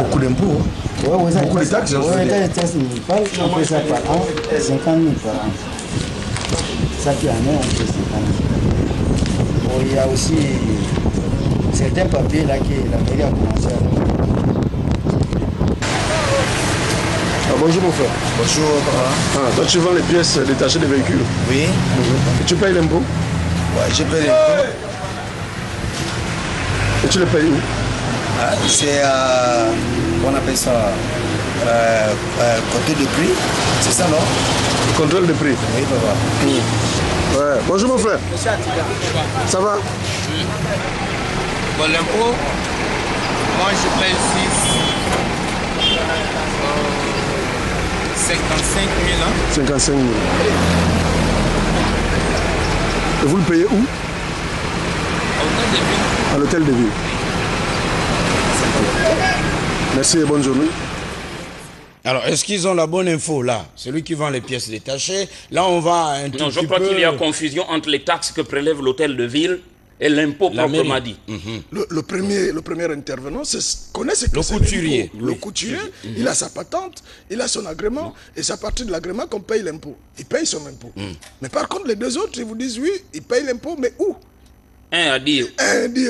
Beaucoup d'impôts. Oui, beaucoup de taxes. Oui, les taxes municipales, on fait ça par an, 50 000 par an. Chaque année, on fait 50 000. Bon, il y a aussi certains papiers là que la mairie a commencé à... Bonjour mon frère. Bonjour papa. Toi tu vends les pièces détachées des véhicules? Oui. Et tu payes l'impôt? Ouais, je paye l'impôt. Et tu le payes où? C'est on appelle ça contrôle de prix, c'est ça non? Contrôle de prix? Oui papa. Ouais. Bonjour mon frère. Ça va? Bon l'impôt, moi je paye 6. 55 000 ans. 55 000. Et vous le payez où? À l'hôtel de ville. Merci et bonne journée. Alors, est-ce qu'ils ont la bonne info là? Celui qui vend les pièces détachées. Là, on va un tout Non, je petit crois peu... qu'il y a confusion entre les taxes que prélève l'hôtel de ville et l'impôt proprement dit. Le premier intervenant connaît ce que le c'est couturier. l'impôt. Le couturier, il a sa patente, il a son agrément, et c'est à partir de l'agrément qu'on paye l'impôt. Il paye son impôt. Mais par contre, les deux autres, ils vous disent oui, ils payent l'impôt, mais où? Un a dit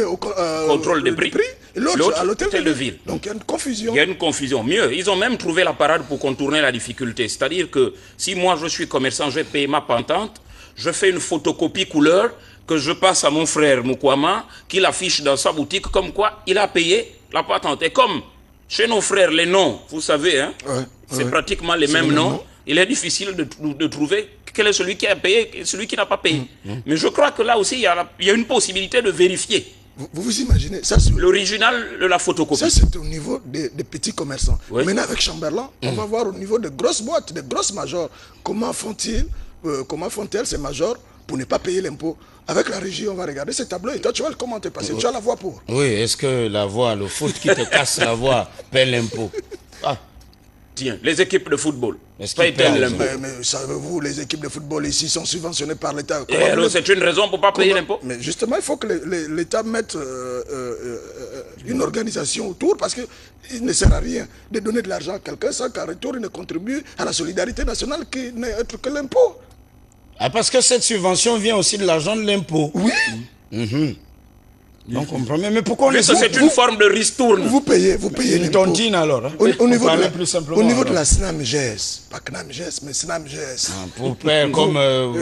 au contrôle des prix, l'autre à l'hôtel de ville. Donc il y a une confusion. Il y a une confusion. Mieux, ils ont même trouvé la parade pour contourner la difficulté. C'est-à-dire que si moi je suis commerçant, je paye ma patente, je fais une photocopie couleur que je passe à mon frère Mukwama, qui l'affiche dans sa boutique comme quoi il a payé la patente. Et comme chez nos frères, les noms, vous savez, hein, c'est pratiquement les mêmes noms, il est difficile de trouver quel est celui qui a payé et celui qui n'a pas payé. Mais je crois que là aussi, il y a une possibilité de vérifier. Vous imaginez ça? L'original de la photocopie. Ça, c'est au niveau des petits commerçants. Oui. Maintenant, avec Chamberlain, on va voir au niveau des grosses boîtes, des grosses majors, comment font-elles ces majors pour ne pas payer l'impôt? Avec la régie, on va regarder ce tableau et toi, tu vas le commenter parce que tu as la voix pour. Oui, est-ce que la voix, le foot qui te casse la voix, paie l'impôt? Tiens, les équipes de football. Est-ce qu'ils paient l'impôt? Mais savez-vous, les équipes de football ici sont subventionnées par l'État. C'est une raison pour ne pas payer l'impôt? Mais justement, il faut que l'État mette une organisation autour parce qu'il ne sert à rien de donner de l'argent à quelqu'un sans qu'en retour, il ne contribue à la solidarité nationale qui n'est autre que l'impôt. Ah, parce que cette subvention vient aussi de l'argent de l'impôt. Oui. Donc on promet. Mais pourquoi on est... C'est une forme de ristourne. Vous payez une tontine alors. Hein? Au niveau de la SNAMGES, pas CNAMGES, mais SNAMGES. Pour père comme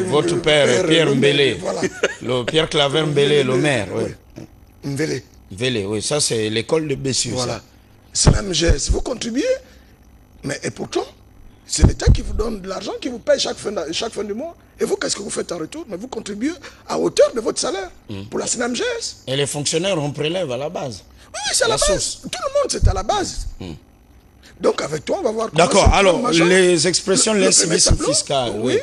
votre père, Pierre Mbélé. Voilà. Pierre Claver Mbélé, le maire. Mbélé. Mbélé, oui, ça c'est l'école de Bessus. Voilà. SNAMGES, vous contribuez, mais et pourtant, c'est l'État qui vous donne de l'argent, qui vous paye chaque fin du mois. Et vous, qu'est-ce que vous faites en retour? Mais vous contribuez à hauteur de votre salaire pour la SNAMGES. Et les fonctionnaires, on prélève à la base. Oui, c'est à la base. Tout le monde, c'est à la base. Donc avec toi, on va voir... D'accord, alors, les expressions de l'incivisme fiscal, oui.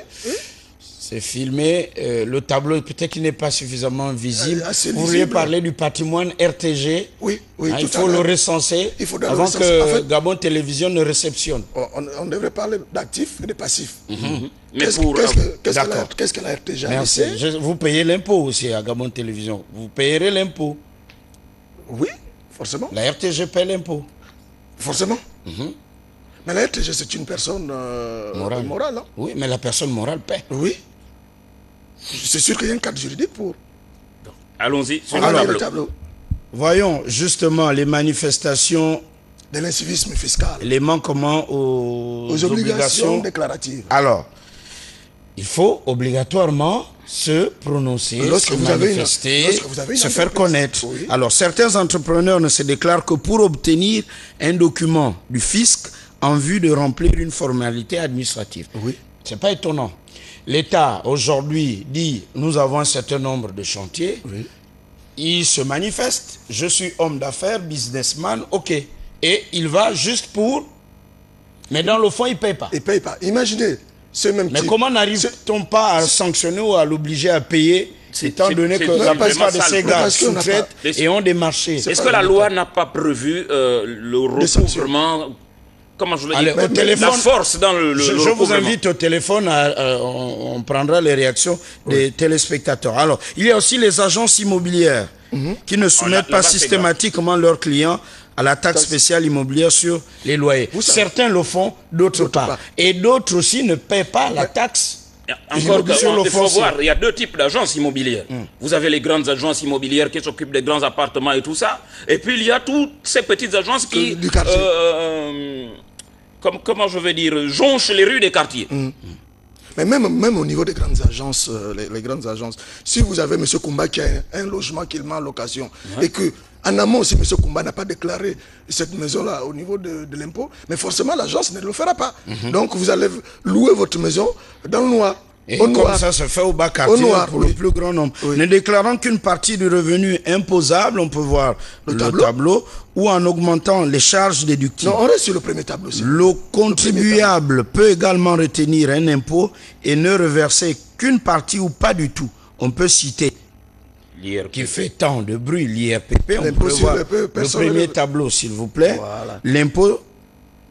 C'est filmé. Le tableau, peut-être qu'il n'est pas suffisamment visible. Vous pourriez parler du patrimoine RTG. Oui, il faut le recenser avant que Gabon Télévision ne réceptionne. On devrait parler d'actifs et de passifs. Qu'est-ce que la RTG a Merci. Vous payez l'impôt aussi à Gabon Télévision. Vous payerez l'impôt. Oui, forcément. La RTG paie l'impôt. Forcément. Mais la RTG, c'est une personne morale. Hein? Oui, mais la personne morale paie. Oui. C'est sûr qu'il y a un cadre juridique pour. Allons-y sur le tableau. Voyons justement les manifestations de l'incivisme fiscal. Les manquements aux obligations déclaratives. Alors, il faut obligatoirement se prononcer, se manifester, se faire connaître. Oui. Alors, certains entrepreneurs ne se déclarent que pour obtenir un document du fisc en vue de remplir une formalité administrative. Oui. Ce n'est pas étonnant. L'État, aujourd'hui, dit « nous avons un certain nombre de chantiers oui. ». Il se manifeste « je suis homme d'affaires, businessman, ok ». Et il va juste pour... Mais dans le fond, il ne paye pas. Il ne paye pas. Imaginez, ce même Mais comment n'arrive-t-on pas à sanctionner ou à l'obliger à payer, étant donné que la plupart de ces gars sous-traitent et ont des marchés? Est-ce que la loi n'a pas prévu le recouvrement? Comment je veux dire? Au téléphone, la force dans le je vous invite au téléphone, on prendra les réactions des téléspectateurs. Alors, il y a aussi les agences immobilières qui ne soumettent pas systématiquement leurs clients à la taxe spéciale immobilière sur les loyers. Certains le font, d'autres pas. Et d'autres aussi ne paient pas la taxe. Encore il faut voir, il y a deux types d'agences immobilières. Vous avez les grandes agences immobilières qui s'occupent des grands appartements et tout ça. Et puis il y a toutes ces petites agences qui, comment je vais dire, jonchent les rues des quartiers. Mais même au niveau des grandes agences, les grandes agences, si vous avez M. Koumba qui a un logement qu'il met en location et que en amont, si M. Koumba n'a pas déclaré cette maison-là au niveau de l'impôt, mais forcément l'agence ne le fera pas. Donc vous allez louer votre maison dans le noir. Et Au comme noir. ça se fait au bas quartier noir, pour oui. le plus grand nombre. Oui. Ne déclarant qu'une partie du revenu imposable, on peut voir le tableau, ou en augmentant les charges déductibles. Non, on reste sur le premier tableau. Le contribuable peut également retenir un impôt et ne reverser qu'une partie ou pas du tout. On peut citer qui fait tant de bruit, l'IRPP. On peut voir le premier tableau, s'il vous plaît. Voilà. L'impôt,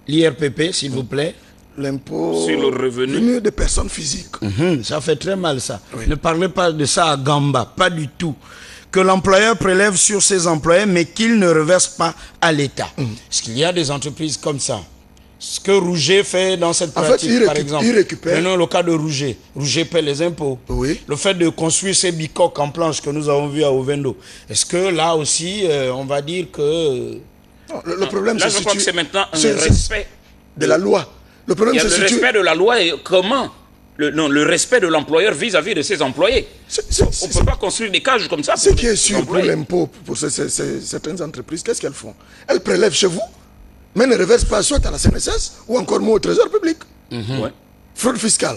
l'IRPP, s'il vous plaît. L'impôt sur le revenu des personnes physiques. Ça fait très mal, ça. Oui. Ne parlez pas de ça à Gamba, pas du tout. Que l'employeur prélève sur ses employés, mais qu'il ne reverse pas à l'État. Est-ce qu'il y a des entreprises comme ça? Ce que Rouget fait dans cette pratique, par exemple. Il récupère. Prenons le cas de Rouget. Rouget paie les impôts. Oui. Le fait de construire ces bicoques en planche que nous avons vu à Ovendo, est-ce que là aussi, on va dire que... Non, le problème, Là, je crois que c'est maintenant un respect de la loi. Le problème, il y a le respect de la loi et comment le respect de l'employeur vis-à-vis de ses employés. On ne peut pas construire des cages comme ça. Ce qui est sûr pour l'impôt, pour certaines entreprises, qu'est-ce qu'elles font? Elles prélèvent chez vous, mais ne reversent pas soit à la CNSS ou encore moins au Trésor public. Ouais. Fraude fiscale.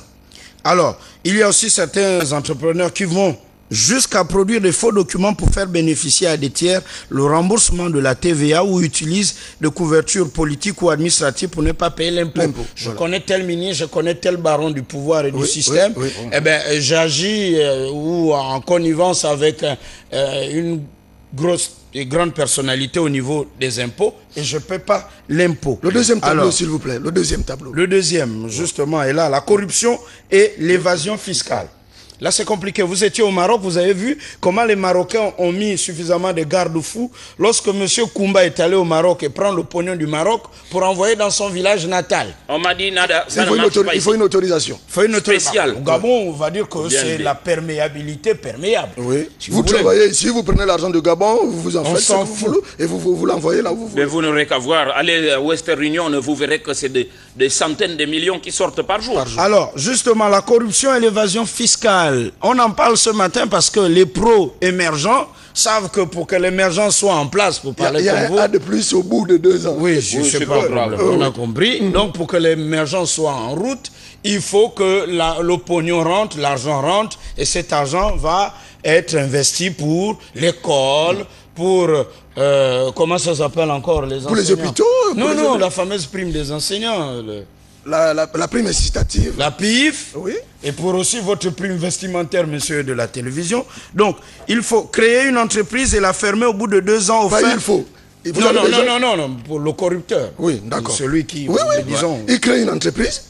Alors, il y a aussi certains entrepreneurs qui vont jusqu'à produire des faux documents pour faire bénéficier à des tiers le remboursement de la TVA ou utilisent de couvertures politiques ou administratives pour ne pas payer l'impôt. Je connais tel ministre, je connais tel baron du pouvoir et du système. Eh bien, j'agis ou en connivence avec une grosse et grande personnalité au niveau des impôts et je ne paie pas l'impôt. Le deuxième tableau, s'il vous plaît. Le deuxième tableau. Le deuxième, justement, est là. La corruption et l'évasion fiscale. Là, c'est compliqué. Vous étiez au Maroc, vous avez vu comment les Marocains ont mis suffisamment de garde-fous. Lorsque M. Koumba est allé au Maroc et prend le pognon du Maroc pour envoyer dans son village natal. On m'a dit nada. Il faut une autorisation. Il faut une autorisation spéciale. Au Gabon, on va dire que c'est la perméabilité perméable. Oui. Si vous travaillez ici, vous prenez l'argent du Gabon, vous en faites ce que vous voulez et vous l'envoyez là où vous voulez. Mais vous n'aurez qu'à voir. Allez à Western Union, vous verrez que c'est des centaines de millions qui sortent par jour. Alors, justement, la corruption et l'évasion fiscale. On en parle ce matin parce que les pros émergents savent que pour que l'émergence soit en place, pour parler il y a comme vous... un de plus au bout de 2 ans. Oui, c'est pas grave. On a compris. Donc, pour que l'émergence soit en route, il faut que le pognon rentre, l'argent rentre, et cet argent va être investi pour l'école, pour... comment ça s'appelle encore les enseignants? Pour les hôpitaux? Non, la fameuse prime des enseignants. La prime incitative. La PIF. Oui. Et pour aussi votre prime vestimentaire, monsieur de la télévision. Donc, il faut créer une entreprise et la fermer au bout de 2 ans. Il faut. Non, pour le corrupteur. Oui, d'accord. Celui qui, disons... Il crée une entreprise.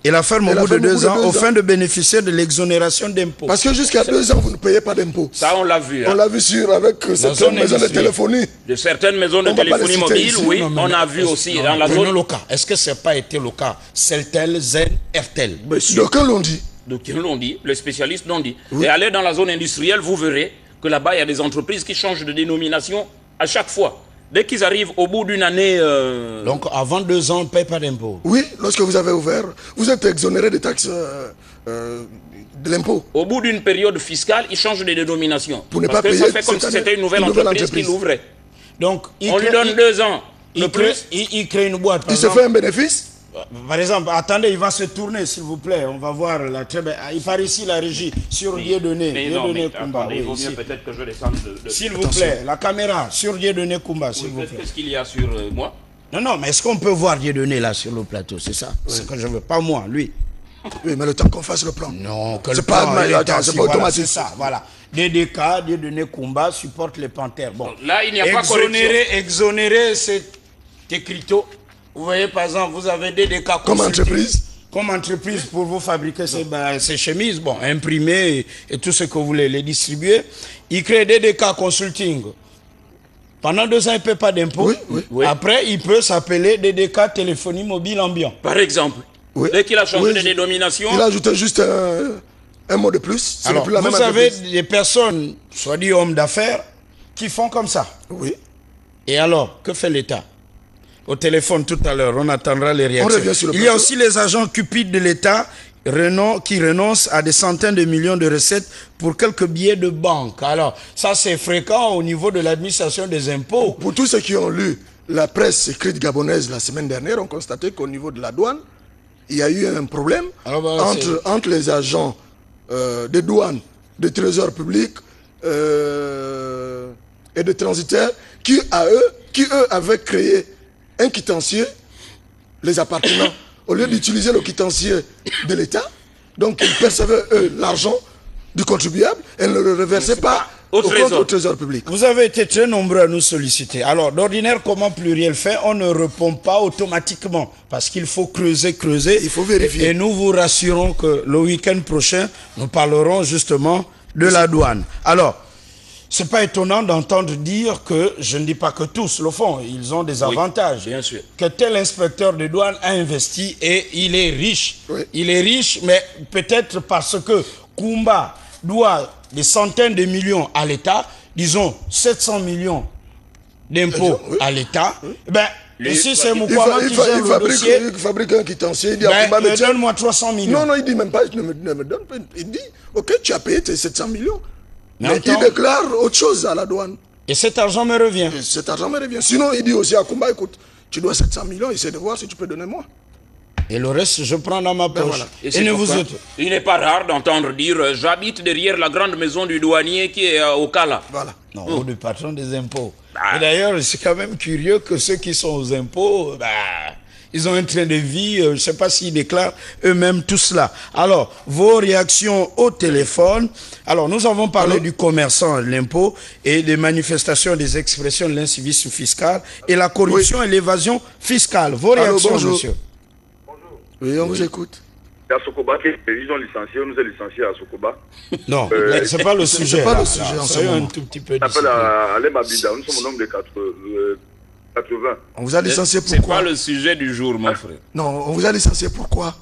Et la ferme au bout de 2 ans, au fin de bénéficier de l'exonération d'impôts. Parce que jusqu'à 2 ans, vous ne payez pas d'impôts. Ça, on l'a vu. On l'a vu avec certaines maisons de téléphonie. De certaines maisons de téléphonie mobile, oui. On a vu aussi dans la zone. Est-ce que ce n'a pas été le cas? Celtel, Zen, Airtel. D'aucuns l'ont dit. D'aucuns l'ont dit. Les spécialistes l'ont dit. Et allez dans la zone industrielle, vous verrez que là-bas, il y a des entreprises qui changent de dénomination à chaque fois. Dès qu'ils arrivent au bout d'une année... Donc, avant 2 ans, on ne paye pas d'impôt. Oui, lorsque vous avez ouvert, vous êtes exonéré des taxes de l'impôt. Au bout d'une période fiscale, ils changent de dénomination. Pour ne Parce pas que payer ça fait comme si c'était une nouvelle entreprise qui l'ouvrait. Donc, on lui donne 2 ans. Il crée une boîte. Il se fait un bénéfice. Par exemple, attendez, il va se tourner, s'il vous plaît. On va voir la très belle. Il part ici la régie sur Dieudonné. Dieudonné Koumba. Il vaut mieux peut-être que je descende de... S'il vous plaît, la caméra sur Dieudonné Koumba, s'il vous plaît. Qu'est-ce qu'il y a sur moi? Non, mais est-ce qu'on peut voir Dieudonné là sur le plateau? C'est ça. C'est que je veux. Pas moi, lui. Oui, mais le temps qu'on fasse le plan. Non, que c'est pas automatique. C'est ça, voilà. DDK, Dieudonné Koumba supporte les Panthères. Bon, là, il n'y a pas corruption. Exonérer cet écriteau. Vous voyez, par exemple, vous avez DDK comme entreprise. Comme entreprise pour vous fabriquer ces chemises, bon, imprimer et tout ce que vous voulez, les distribuer. Il crée DDK Consulting. Pendant 2 ans, il ne paie pas d'impôts. Oui. Après, il peut s'appeler DDK Téléphonie Mobile Ambiant. Par exemple. Dès qu'il a changé de dénomination... Il a ajouté juste un mot de plus. Alors, vous avez des personnes, soit dit hommes d'affaires, qui font comme ça. Oui. Et alors, que fait l'État? Au téléphone tout à l'heure, on attendra les réactions. Il y a aussi les agents cupides de l'État qui renoncent à des centaines de millions de recettes pour quelques billets de banque. Alors, ça c'est fréquent au niveau de l'administration des impôts. Pour tous ceux qui ont lu la presse écrite gabonaise la semaine dernière, on constatait qu'au niveau de la douane, il y a eu un problème entre les agents des douanes, des trésors publics et des transitaires qui eux avaient créé un quitancier les appartenant. Au lieu d'utiliser le quitancier de l'État, donc ils percevaient eux l'argent du contribuable et ne le reversaient pas au trésor public. Vous avez été très nombreux à nous solliciter. Alors, d'ordinaire, comment Pluriel fait? On ne répond pas automatiquement parce qu'il faut creuser. Il faut vérifier. Et nous vous rassurons que le week-end prochain, nous parlerons justement de la douane. Alors, c'est pas étonnant d'entendre dire que, je ne dis pas que tous le font, ils ont des avantages. Bien sûr. Que tel inspecteur de douane a investi et il est riche. Oui. Il est riche, mais peut-être parce que Kumba doit des centaines de millions à l'État, disons 700 millions d'impôts à l'État, ben, ici c'est Moukouama qui gère le dossier. Il fabrique un quitancier, il dit à Kumba, donne-moi 300 millions. Non, il dit même pas, ne me donne pas. Il dit, ok, tu as payé tes 700 millions. Mais il déclare autre chose à la douane. Et cet argent me revient. Sinon, il dit aussi à Kumba, écoute, tu dois 700 millions, essaie de voir si tu peux donner moi. Et le reste, je prends dans ma poche. Voilà. Il n'est pas rare d'entendre dire j'habite derrière la grande maison du douanier qui est au Kala. Voilà. Non, ou du patron des impôts. Et d'ailleurs, c'est quand même curieux que ceux qui sont aux impôts, ils ont un train de vie, je ne sais pas s'ils déclarent eux-mêmes tout cela. Alors, vos réactions au téléphone. Alors, nous avons parlé du commerçant, l'impôt, et des manifestations, des expressions de l'incivisme fiscal, et la corruption et l'évasion fiscale. Vos réactions, monsieur? Oui, on vous écoute. À Sokoba, ils ont licencié, on nous a licenciés à Sokoba. Non, c'est pas le sujet. C'est pas le sujet en ce moment. Un tout petit peu. On s'appelle Alem Abida, nous sommes au nombre de 80. On vous a licencié pourquoi? C'est pas le sujet du jour, mon frère. Non, on vous a licencié pourquoi?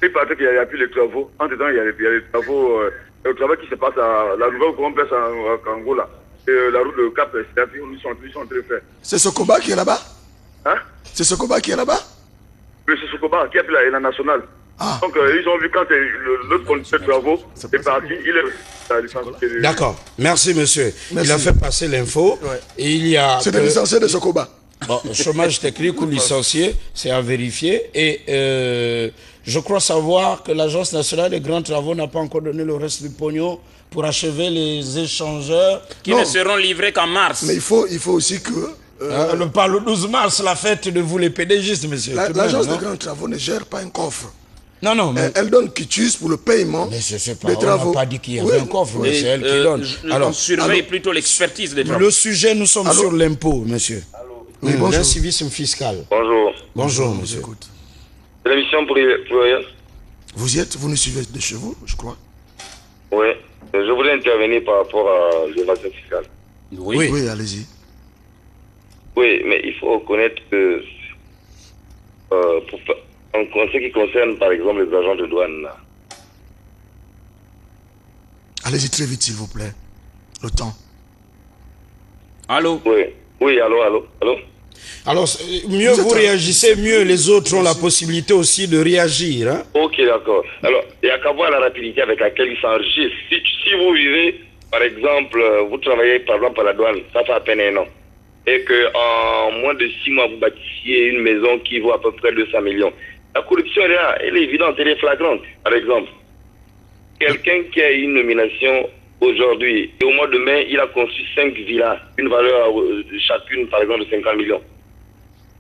Il paraît qu'il n'y a plus les travaux. Entre temps, il y a les travaux. Le travail qui se passe à la nouvelle complexe à Angola. Et la route de Cap, ils sont en train de faire. C'est Sokoba qui est là-bas? Hein? C'est Sokoba qui est là-bas? Oui, c'est Sokoba qui a pris la nationale. Ah. Donc, ils ont vu quand l'autre conducteur de travaux est parti, il est licencié. D'accord. Merci, monsieur. Merci. Il a fait passer l'info. Ouais. Et il y a. C'est des licenciés de Sokoba. Bon, chômage technique ou licencié, c'est à vérifier. Et je crois savoir que l'Agence nationale des grands travaux n'a pas encore donné le reste du pognon pour achever les échangeurs. Qui ne seront livrés qu'en mars. Mais il faut aussi que... Par le 12 mars, la fête de vous les PDGistes, monsieur. L'Agence des grands travaux ne gère pas un coffre. Non, mais... Elle donne quitus pour le paiement des travaux. On n'a pas dit qu'il y avait un coffre, mais c'est elle qui donne. Alors, on surveille plutôt l'expertise des travaux. Le sujet, nous sommes sur l'impôt, monsieur. Oui, bonjour. L'incivisme fiscal. Bonjour. Bonjour, monsieur. C'est l'émission pour rien. Vous nous suivez de chez vous, je crois. Oui. Je voulais intervenir par rapport à l'évasion fiscale. Oui, allez-y. Oui, mais il faut reconnaître que en ce qui concerne, par exemple, les agents de douane. Allez-y très vite, s'il vous plaît. Le temps. Allô? Oui, allô. Alors, mieux vous réagissez, mieux les autres ont la possibilité aussi de réagir. Hein? Ok, d'accord. Alors, il n'y a qu'à voir la rapidité avec laquelle ils s'enregistrent. Si vous vivez, par exemple, vous travaillez par exemple à la douane, ça fait à peine un an. Et qu'en moins de 6 mois, vous bâtissiez une maison qui vaut à peu près 200 millions. La corruption est là, elle est évidente, elle est flagrante. Par exemple, quelqu'un qui a une nomination aujourd'hui, et au mois de mai, il a construit 5 villas, une valeur chacune, par exemple, de 50 millions.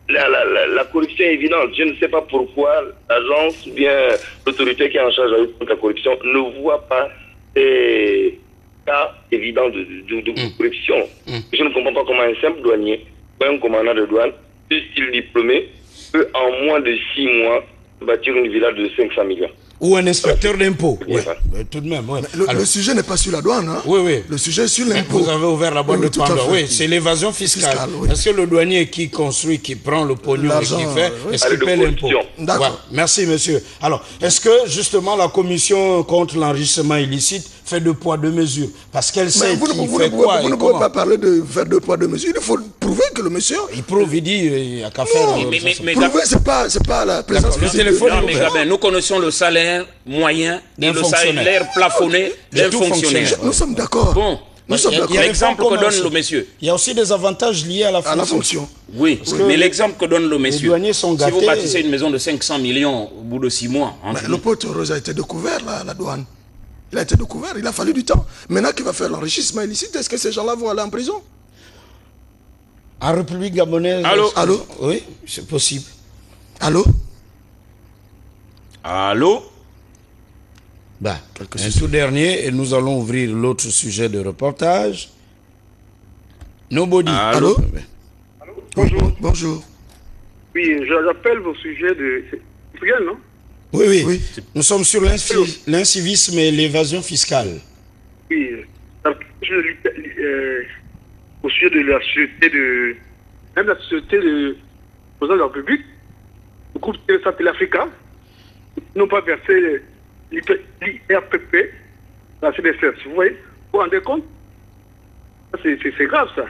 La corruption est évidente. Je ne sais pas pourquoi l'agence ou bien l'autorité qui est en charge de la lutte contre la corruption ne voit pas ces cas évidents de corruption. Je ne comprends pas comment un simple douanier, ou un commandant de douane, style diplômé, peut en moins de 6 mois bâtir une villa de 500 millions. Ou un inspecteur d'impôt. Tout de même. Le sujet n'est pas sur la douane. Hein? Oui. Le sujet est sur l'impôt. Vous avez ouvert la boîte de Pandore. Oui, c'est l'évasion fiscale. Est-ce que le douanier qui construit, qui prend le pognon et qui fait, est-ce qu'il paie l'impôt? D'accord. Merci, monsieur. Alors, est-ce que justement la commission contre l'enrichissement illicite fait 2 poids 2 mesures? Parce qu'elle sait qui fait quoi. Vous ne pouvez pas parler de faire 2 poids 2 mesures. Il faut prouver que le monsieur... Il prouve, il dit, il n'y a qu'à faire... Prouver, c'est pas la présence... Le téléphone... Non, mais Gabin, nous connaissons le salaire moyen et le salaire plafonné d'un fonctionnaire. Nous sommes d'accord. Bon, Nous sommes d'accord. L'exemple que donne le monsieur. Il y a aussi des avantages liés à la fonction. À la fonction. Oui, mais l'exemple que donne le monsieur. Sont si vous bâtissez une maison de 500 millions au bout de 6 mois. Le pote Rose a été découvert là, à la douane. Il a été découvert, il a fallu du temps. Maintenant qu'il va faire l'enrichissement illicite, est-ce que ces gens-là vont aller en prison? En République gabonaise. Allô? Allô? Oui, c'est possible. Allô? Allô? Bah, un tout dernier, et nous allons ouvrir l'autre sujet de reportage. Nobody. Allô? Bonjour. Bonjour. Oui, j'appelle au sujet de... C'est Gabriel, non? Oui. Nous sommes sur l'incivisme et l'évasion fiscale. Oui, au sujet de la société de... Même la société de président de la République, le groupe Téléafrica, n'ont pas versé l'IRPP, la CDCF. Vous voyez? Vous vous rendez compte? C'est grave, ça.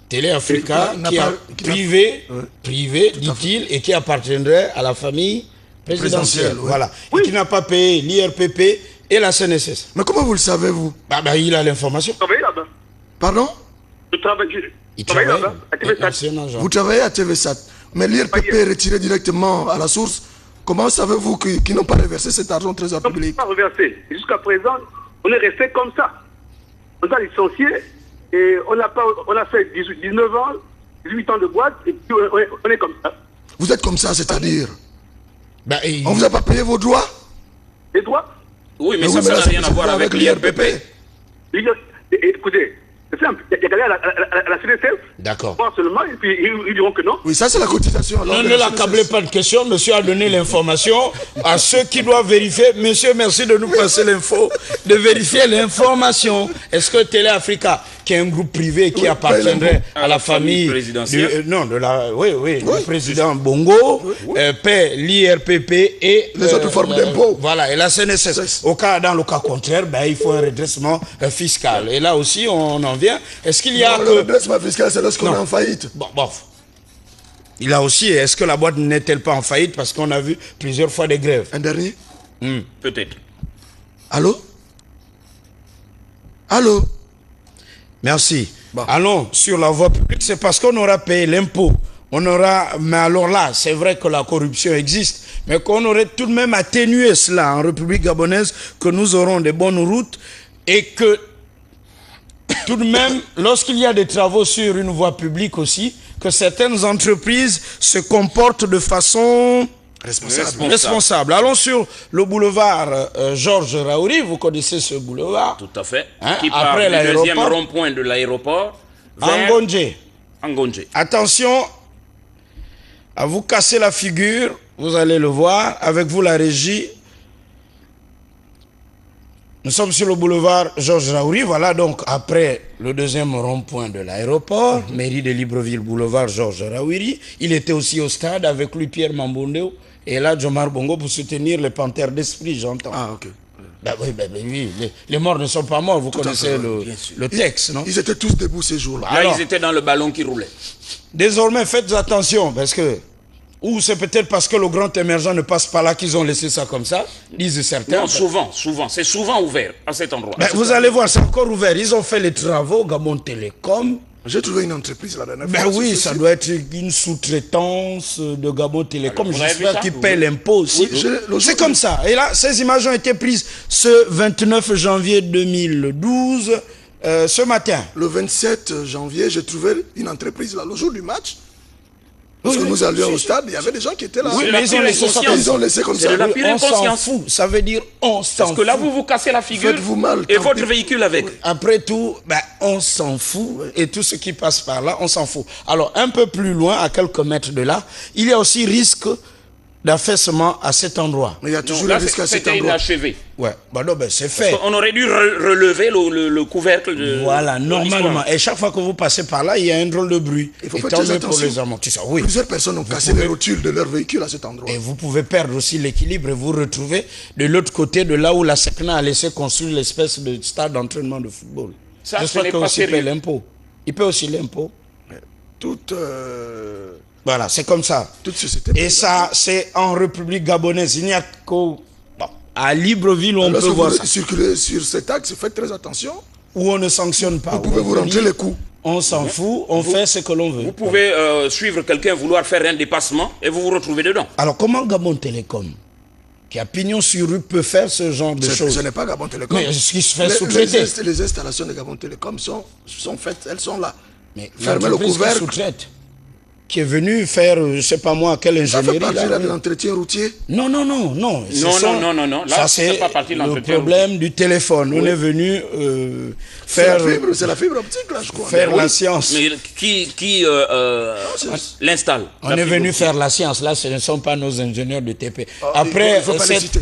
Téléafrica, privé, dit-il, et qui appartiendrait à la famille présidentielle. Voilà. Et qui n'a pas payé l'IRPP et la CNSS. Mais comment vous le savez, vous? Il a l'information. Vous travaillez là-bas. Pardon? Il travaille là-bas, à TVSAT. Vous travaillez à TVSAT. Mais l'IRPP est retiré directement à la source. Comment savez-vous qu'ils n'ont pas reversé cet argent au trésor public? Pas reversé. Jusqu'à présent, on est resté comme ça. On a licencié et on a fait 19 ans, 18 ans de boîte et puis on est comme ça. Vous êtes comme ça, c'est-à-dire? On vous a pas payé vos droits? Les droits? Oui, mais ça n'a rien à voir avec l'IRPP. Écoutez, c'est simple. Il y a gagné à la CDCF. D'accord. Seulement, et puis ils diront que non. Oui, ça c'est la cotisation. Ne l'accablez pas de questions. Monsieur a donné l'information à ceux qui doivent vérifier. Monsieur, merci de nous passer l'info, de vérifier l'information. Est-ce que Téléafrica, qui est un groupe privé qui appartiendrait à la famille présidentielle, du président Bongo, paie l'IRPP et les autres formes d'impôts. Voilà, et la CNSS. Dans le cas contraire, il faut un redressement fiscal. Et là aussi, on en vient. Est-ce qu'il y a le redressement fiscal, c'est lorsqu'on est en faillite. Il a aussi, est-ce que la boîte n'est-elle pas en faillite parce qu'on a vu plusieurs fois des grèves? Un dernier? Peut-être. Allô? Allô? Merci. Allons sur la voie publique, c'est parce qu'on aura payé l'impôt. Mais alors là, c'est vrai que la corruption existe, mais qu'on aurait tout de même atténué cela en République gabonaise, que nous aurons des bonnes routes et que tout de même, lorsqu'il y a des travaux sur une voie publique aussi, que certaines entreprises se comportent de façon responsable. Allons sur le boulevard Georges Raouri, vous connaissez ce boulevard? Tout à fait. Qui part du deuxième rond-point de l'aéroport vers Angonje. Attention à vous casser la figure, vous allez le voir, avec vous la régie. Nous sommes sur le boulevard Georges Raouri, voilà donc après le deuxième rond-point de l'aéroport, mairie de Libreville, boulevard Georges Raouri. Il était aussi au stade avec lui Pierre Mambondeo et là Jomar Bongo pour soutenir les panthères d'esprit, j'entends. Ah, ok. Oui, les morts ne sont pas morts, vous connaissez le texte, non? Ils étaient tous debout ces jours-là. Là, ils étaient dans le ballon qui roulait. Désormais, faites attention, parce que... Ou c'est peut-être parce que le grand émergent ne passe pas là qu'ils ont laissé ça comme ça, disent certains. Non, souvent. C'est souvent ouvert à cet endroit. Vous allez voir, c'est encore ouvert. Ils ont fait les travaux, Gabon Télécom. J'ai trouvé une entreprise la dernière fois. Oui, ça doit être une sous-traitance de Gabon Télécom. J'espère qu'ils paient l'impôt aussi. C'est comme ça. Et là, ces images ont été prises ce 29 janvier 2012, ce matin. Le 27 janvier, j'ai trouvé une entreprise là, le jour du match. Parce que nous allions au stade, il y avait des gens qui étaient là. Oui, mais ils ont laissé comme ça. C'est de la pure inconscience. Fout. Ça veut dire on s'en fout. Parce que là, vous vous cassez la figure. Faites-vous mal. Et votre véhicule avec. Après tout, on s'en fout. Et tout ce qui passe par là, on s'en fout. Alors, un peu plus loin, à quelques mètres de là, il y a aussi risque d'affaissement à cet endroit. Mais il y a toujours le risque à cet endroit. C'était inachevé. Ouais, c'est fait. On aurait dû relever le couvercle de... Voilà, normalement. Et chaque fois que vous passez par là, il y a un drôle de bruit. Il faut faire attention. Pour les amortisseurs. Oui. Plusieurs personnes ont cassé les rotules de leur véhicule à cet endroit. Et vous pouvez perdre aussi l'équilibre et vous retrouver de l'autre côté de là où la SECNA a laissé construire l'espèce de stade d'entraînement de football. J'espère qu'il aussi paie l'impôt. Il paie aussi l'impôt. Voilà, c'est comme ça. Toute société. Et ça, c'est en République gabonaise. Il n'y a qu'à Libreville où on peut voir ça. Circuler sur cet axe, faites très attention. où on ne sanctionne pas. Vous pouvez vous rentrer les coups. On s'en fout, on fait ce que l'on veut. Vous pouvez suivre quelqu'un, vouloir faire un dépassement et vous vous retrouvez dedans. Alors comment Gabon Télécom, qui a pignon sur rue, peut faire ce genre de choses? Ce n'est pas Gabon Télécom. Mais ce qui se fait sous-traiter. Les installations de Gabon Télécom sont faites, elles sont là. Mais fermez le couvercle. Sous-traite, qui est venu faire, je ne sais pas moi, quelle ingénierie. Ça fait partie de l'entretien routier? Non. Non. Là, c'est le problème du téléphone. On est venu faire... C'est la fibre optique, là, je crois. Faire la science. Mais qui l'installe? On est venu faire la science. Là, ce ne sont pas nos ingénieurs de TP. Après, il ne faut pas les citer.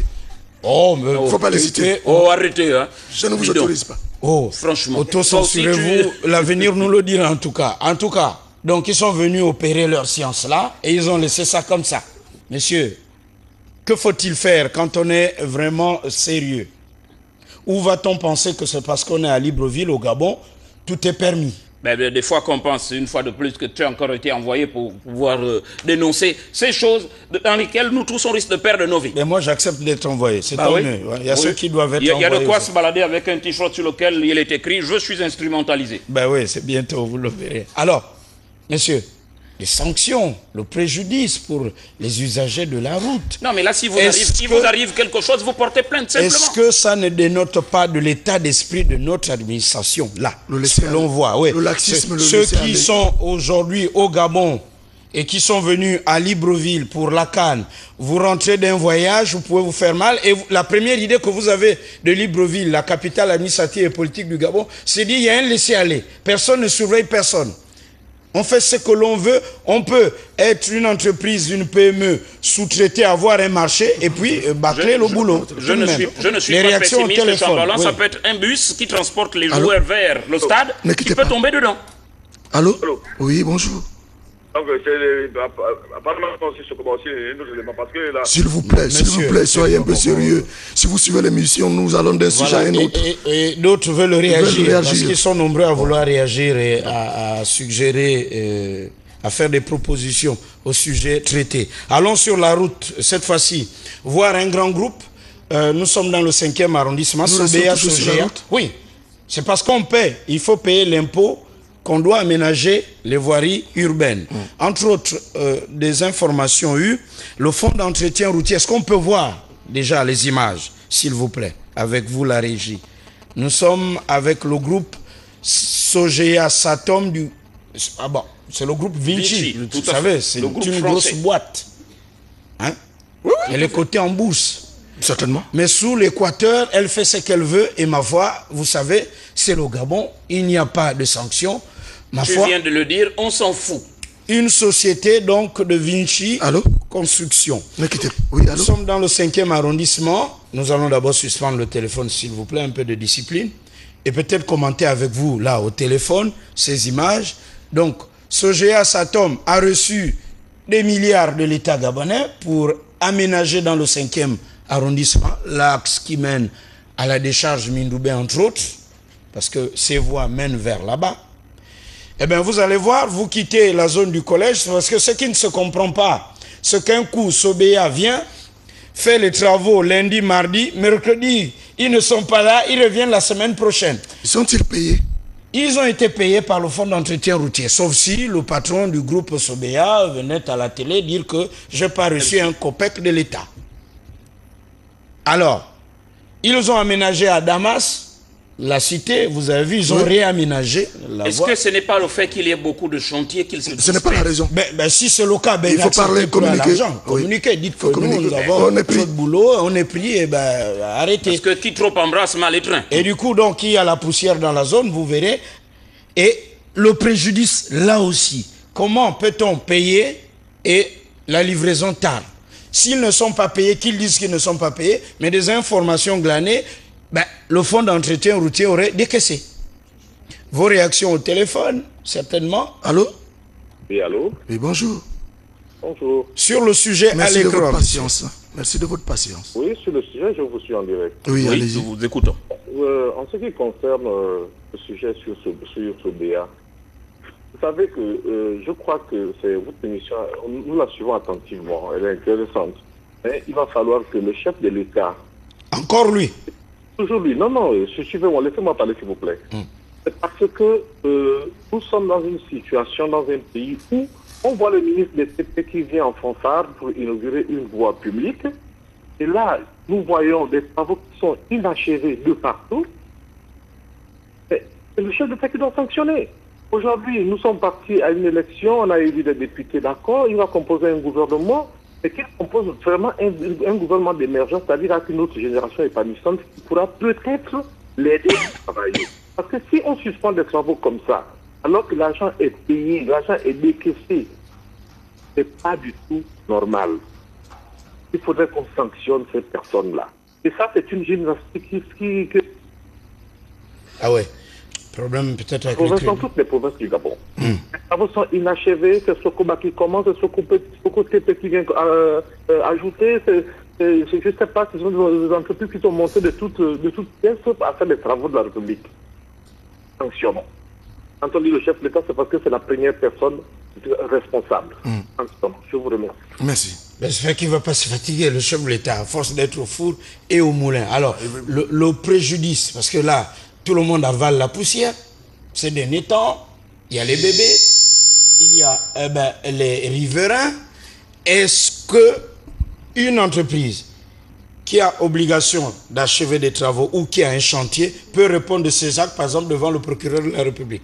Oh, mais... Il ne faut pas les citer. Oh, arrêtez, hein. Je ne vous autorise pas. Oh, franchement. Auto-censurez-vous. L'avenir nous le dira, en tout cas. Donc, ils sont venus opérer leur science là et ils ont laissé ça comme ça. Messieurs, que faut-il faire quand on est vraiment sérieux? Où va-t-on penser que c'est parce qu'on est à Libreville, au Gabon, tout est permis? Ben, des fois qu'on pense, une fois de plus, que tu as encore été envoyé pour pouvoir dénoncer ces choses dans lesquelles nous tous on risque de perdre nos vies. Mais moi j'accepte d'être envoyé, c'est tant mieux. Il y a ceux qui doivent être envoyés. Il y a de quoi se balader avec un t-shirt sur lequel il est écrit « Je suis instrumentalisé ». Ben oui, c'est bientôt, vous le verrez. Alors, messieurs, les sanctions, le préjudice pour les usagers de la route. Non, mais là, si vous arrive quelque chose, vous portez plainte simplement. Est-ce que ça ne dénote pas de l'état d'esprit de notre administration, là, ce que l'on voit, oui. Le laxisme, ceux qui sont aujourd'hui au Gabon et qui sont venus à Libreville pour la Cannes, vous rentrez d'un voyage, vous pouvez vous faire mal. Et la première idée que vous avez de Libreville, la capitale administrative et politique du Gabon, c'est dit, il y a un laisser-aller. Personne ne surveille personne. On fait ce que l'on veut, on peut être une entreprise, une PME, sous-traiter, avoir un marché et puis bâcler le boulot. Je ne suis pas pessimiste, oui. Ça peut être un bus qui transporte les joueurs vers le stade, qui peut tomber dedans. Allô? Oui, bonjour. S'il vous plaît, soyez un peu sérieux. Si vous suivez l'émission, nous allons d'un sujet à un autre. Et d'autres veulent réagir, parce qu'ils sont nombreux à vouloir réagir et à suggérer, à faire des propositions au sujet traité. Allons sur la route, cette fois-ci, voir un grand groupe. Nous sommes dans le 5e arrondissement, Sobéa, Sogea. Oui, c'est parce qu'on paie, il faut payer l'impôt qu'on doit aménager les voiries urbaines. Entre autres, des informations eues, le fonds d'entretien routier, est-ce qu'on peut voir déjà les images, s'il vous plaît, avec vous la régie? Nous sommes avec le groupe Sogea Satom du... Ah bon, c'est le groupe Vinci, vous savez, c'est une grosse boîte. Hein? Elle est cotée en bourse. Certainement. Mais sous l'équateur, elle fait ce qu'elle veut et ma foi, vous savez, c'est le Gabon, il n'y a pas de sanctions. Tu viens de le dire, on s'en fout. Une société donc de Vinci Construction. Oui, nous sommes dans le 5e arrondissement. Nous allons d'abord suspendre le téléphone, s'il vous plaît, un peu de discipline. Et peut-être commenter avec vous, là, au téléphone, ces images. Donc, Sogea Satom a reçu des milliards de l'État gabonais pour aménager dans le 5e arrondissement l'axe qui mène à la décharge Mindoubé, entre autres, parce que ces voies mènent vers là-bas. Eh bien, vous allez voir, vous quittez la zone du collège, parce que ce qui ne se comprend pas, c'est qu'un coup, Sobéa vient, fait les travaux lundi, mardi, mercredi, ils ne sont pas là, ils reviennent la semaine prochaine. Sont-ils payés? Ils ont été payés par le fonds d'entretien routier, sauf si le patron du groupe Sobéa venait à la télé dire que je n'ai pas reçu un copec de l'État. Alors, ils ont aménagé à Damas, la cité, vous avez vu, ils ont réaménagé la voie. Est-ce que ce n'est pas le fait qu'il y ait beaucoup de chantiers qu'ils se... Ce n'est pas la raison. Ben, si c'est le cas, ben, il faut parler, communiquer. Communiquer, dites que nous avons trop de boulot, on est pris, et ben, arrêtez. Parce que qui trop embrasse mal les trains. Et du coup, donc, il y a la poussière dans la zone, vous verrez. Et le préjudice, là aussi. Comment peut-on payer et la livraison tarde? S'ils ne sont pas payés, qu'ils disent qu'ils ne sont pas payés, mais des informations glanées, ben, le fonds d'entretien routier aurait décaissé. Vos réactions au téléphone, certainement. Allô? Oui, allô? Oui, bonjour. Bonjour. Sur le sujet à l'écran. Merci de votre patience. Merci de votre patience. Oui, sur le sujet, je vous suis en direct. Oui, allez-y. Nous vous écoutons. En ce qui concerne le sujet sur Sobéa, vous savez que je crois que c'est votre émission, nous la suivons attentivement, elle est intéressante. Mais il va falloir que le chef de l'État... Encore lui? Aujourd'hui, non, suivez-moi, laissez-moi parler s'il vous plaît. C'est parce que nous sommes dans une situation, dans un pays où on voit le ministre des TP qui vient en fanfare pour inaugurer une voie publique. Et là, nous voyons des travaux qui sont inachevés de partout. C'est le chef d'État qui doit sanctionner. Aujourd'hui, nous sommes partis à une élection, on a élu des députés, d'accord, il va composer un gouvernement, et qu'il compose vraiment un gouvernement d'émergence, c'est-à-dire avec une autre génération épanouissante qui pourra peut-être l'aider à travailler. Parce que si on suspend des travaux comme ça, alors que l'argent est payé, l'argent est décaissé, c'est pas du tout normal. Il faudrait qu'on sanctionne ces personnes-là. Et ça, c'est une gymnastique qui... Ah ouais. Problème peut-être avec les dans toutes les provinces du Gabon. Les travaux sont inachevés, c'est Sokoba qui commence, c'est Soko Tepe qui vient ajouter, je ne sais pas, ce sont des entreprises qui sont montées de toutes pièces à faire des travaux de la République. Sanctionnons. Quand on dit le chef de l'État, c'est parce que c'est la première personne responsable. Je vous remercie. Merci. J'espère qu'il ne va pas se fatiguer, le chef de l'État, à force d'être au four et au moulin. Alors, le préjudice, parce que là, tout le monde avale la poussière. Ces derniers temps, il y a les bébés, il y a les riverains. Est-ce qu'une entreprise qui a obligation d'achever des travaux ou qui a un chantier peut répondre de ses actes, par exemple, devant le procureur de la République?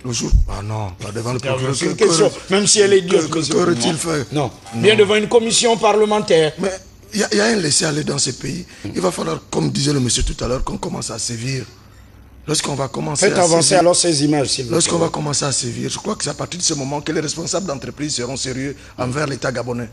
Ah non, pas devant le procureur. C'est une question, même si elle est idiote. Qu'aurait-il fait? Non, bien devant une commission parlementaire. Mais il y a un laisser-aller dans ces pays. Il va falloir, comme disait le monsieur tout à l'heure, qu'on commence à sévir. Lorsqu'on va commencer Faites avancer alors ces images, s'il vous plaît. Lorsqu'on va commencer à sévir, je crois que c'est à partir de ce moment que les responsables d'entreprise seront sérieux envers l'État gabonais.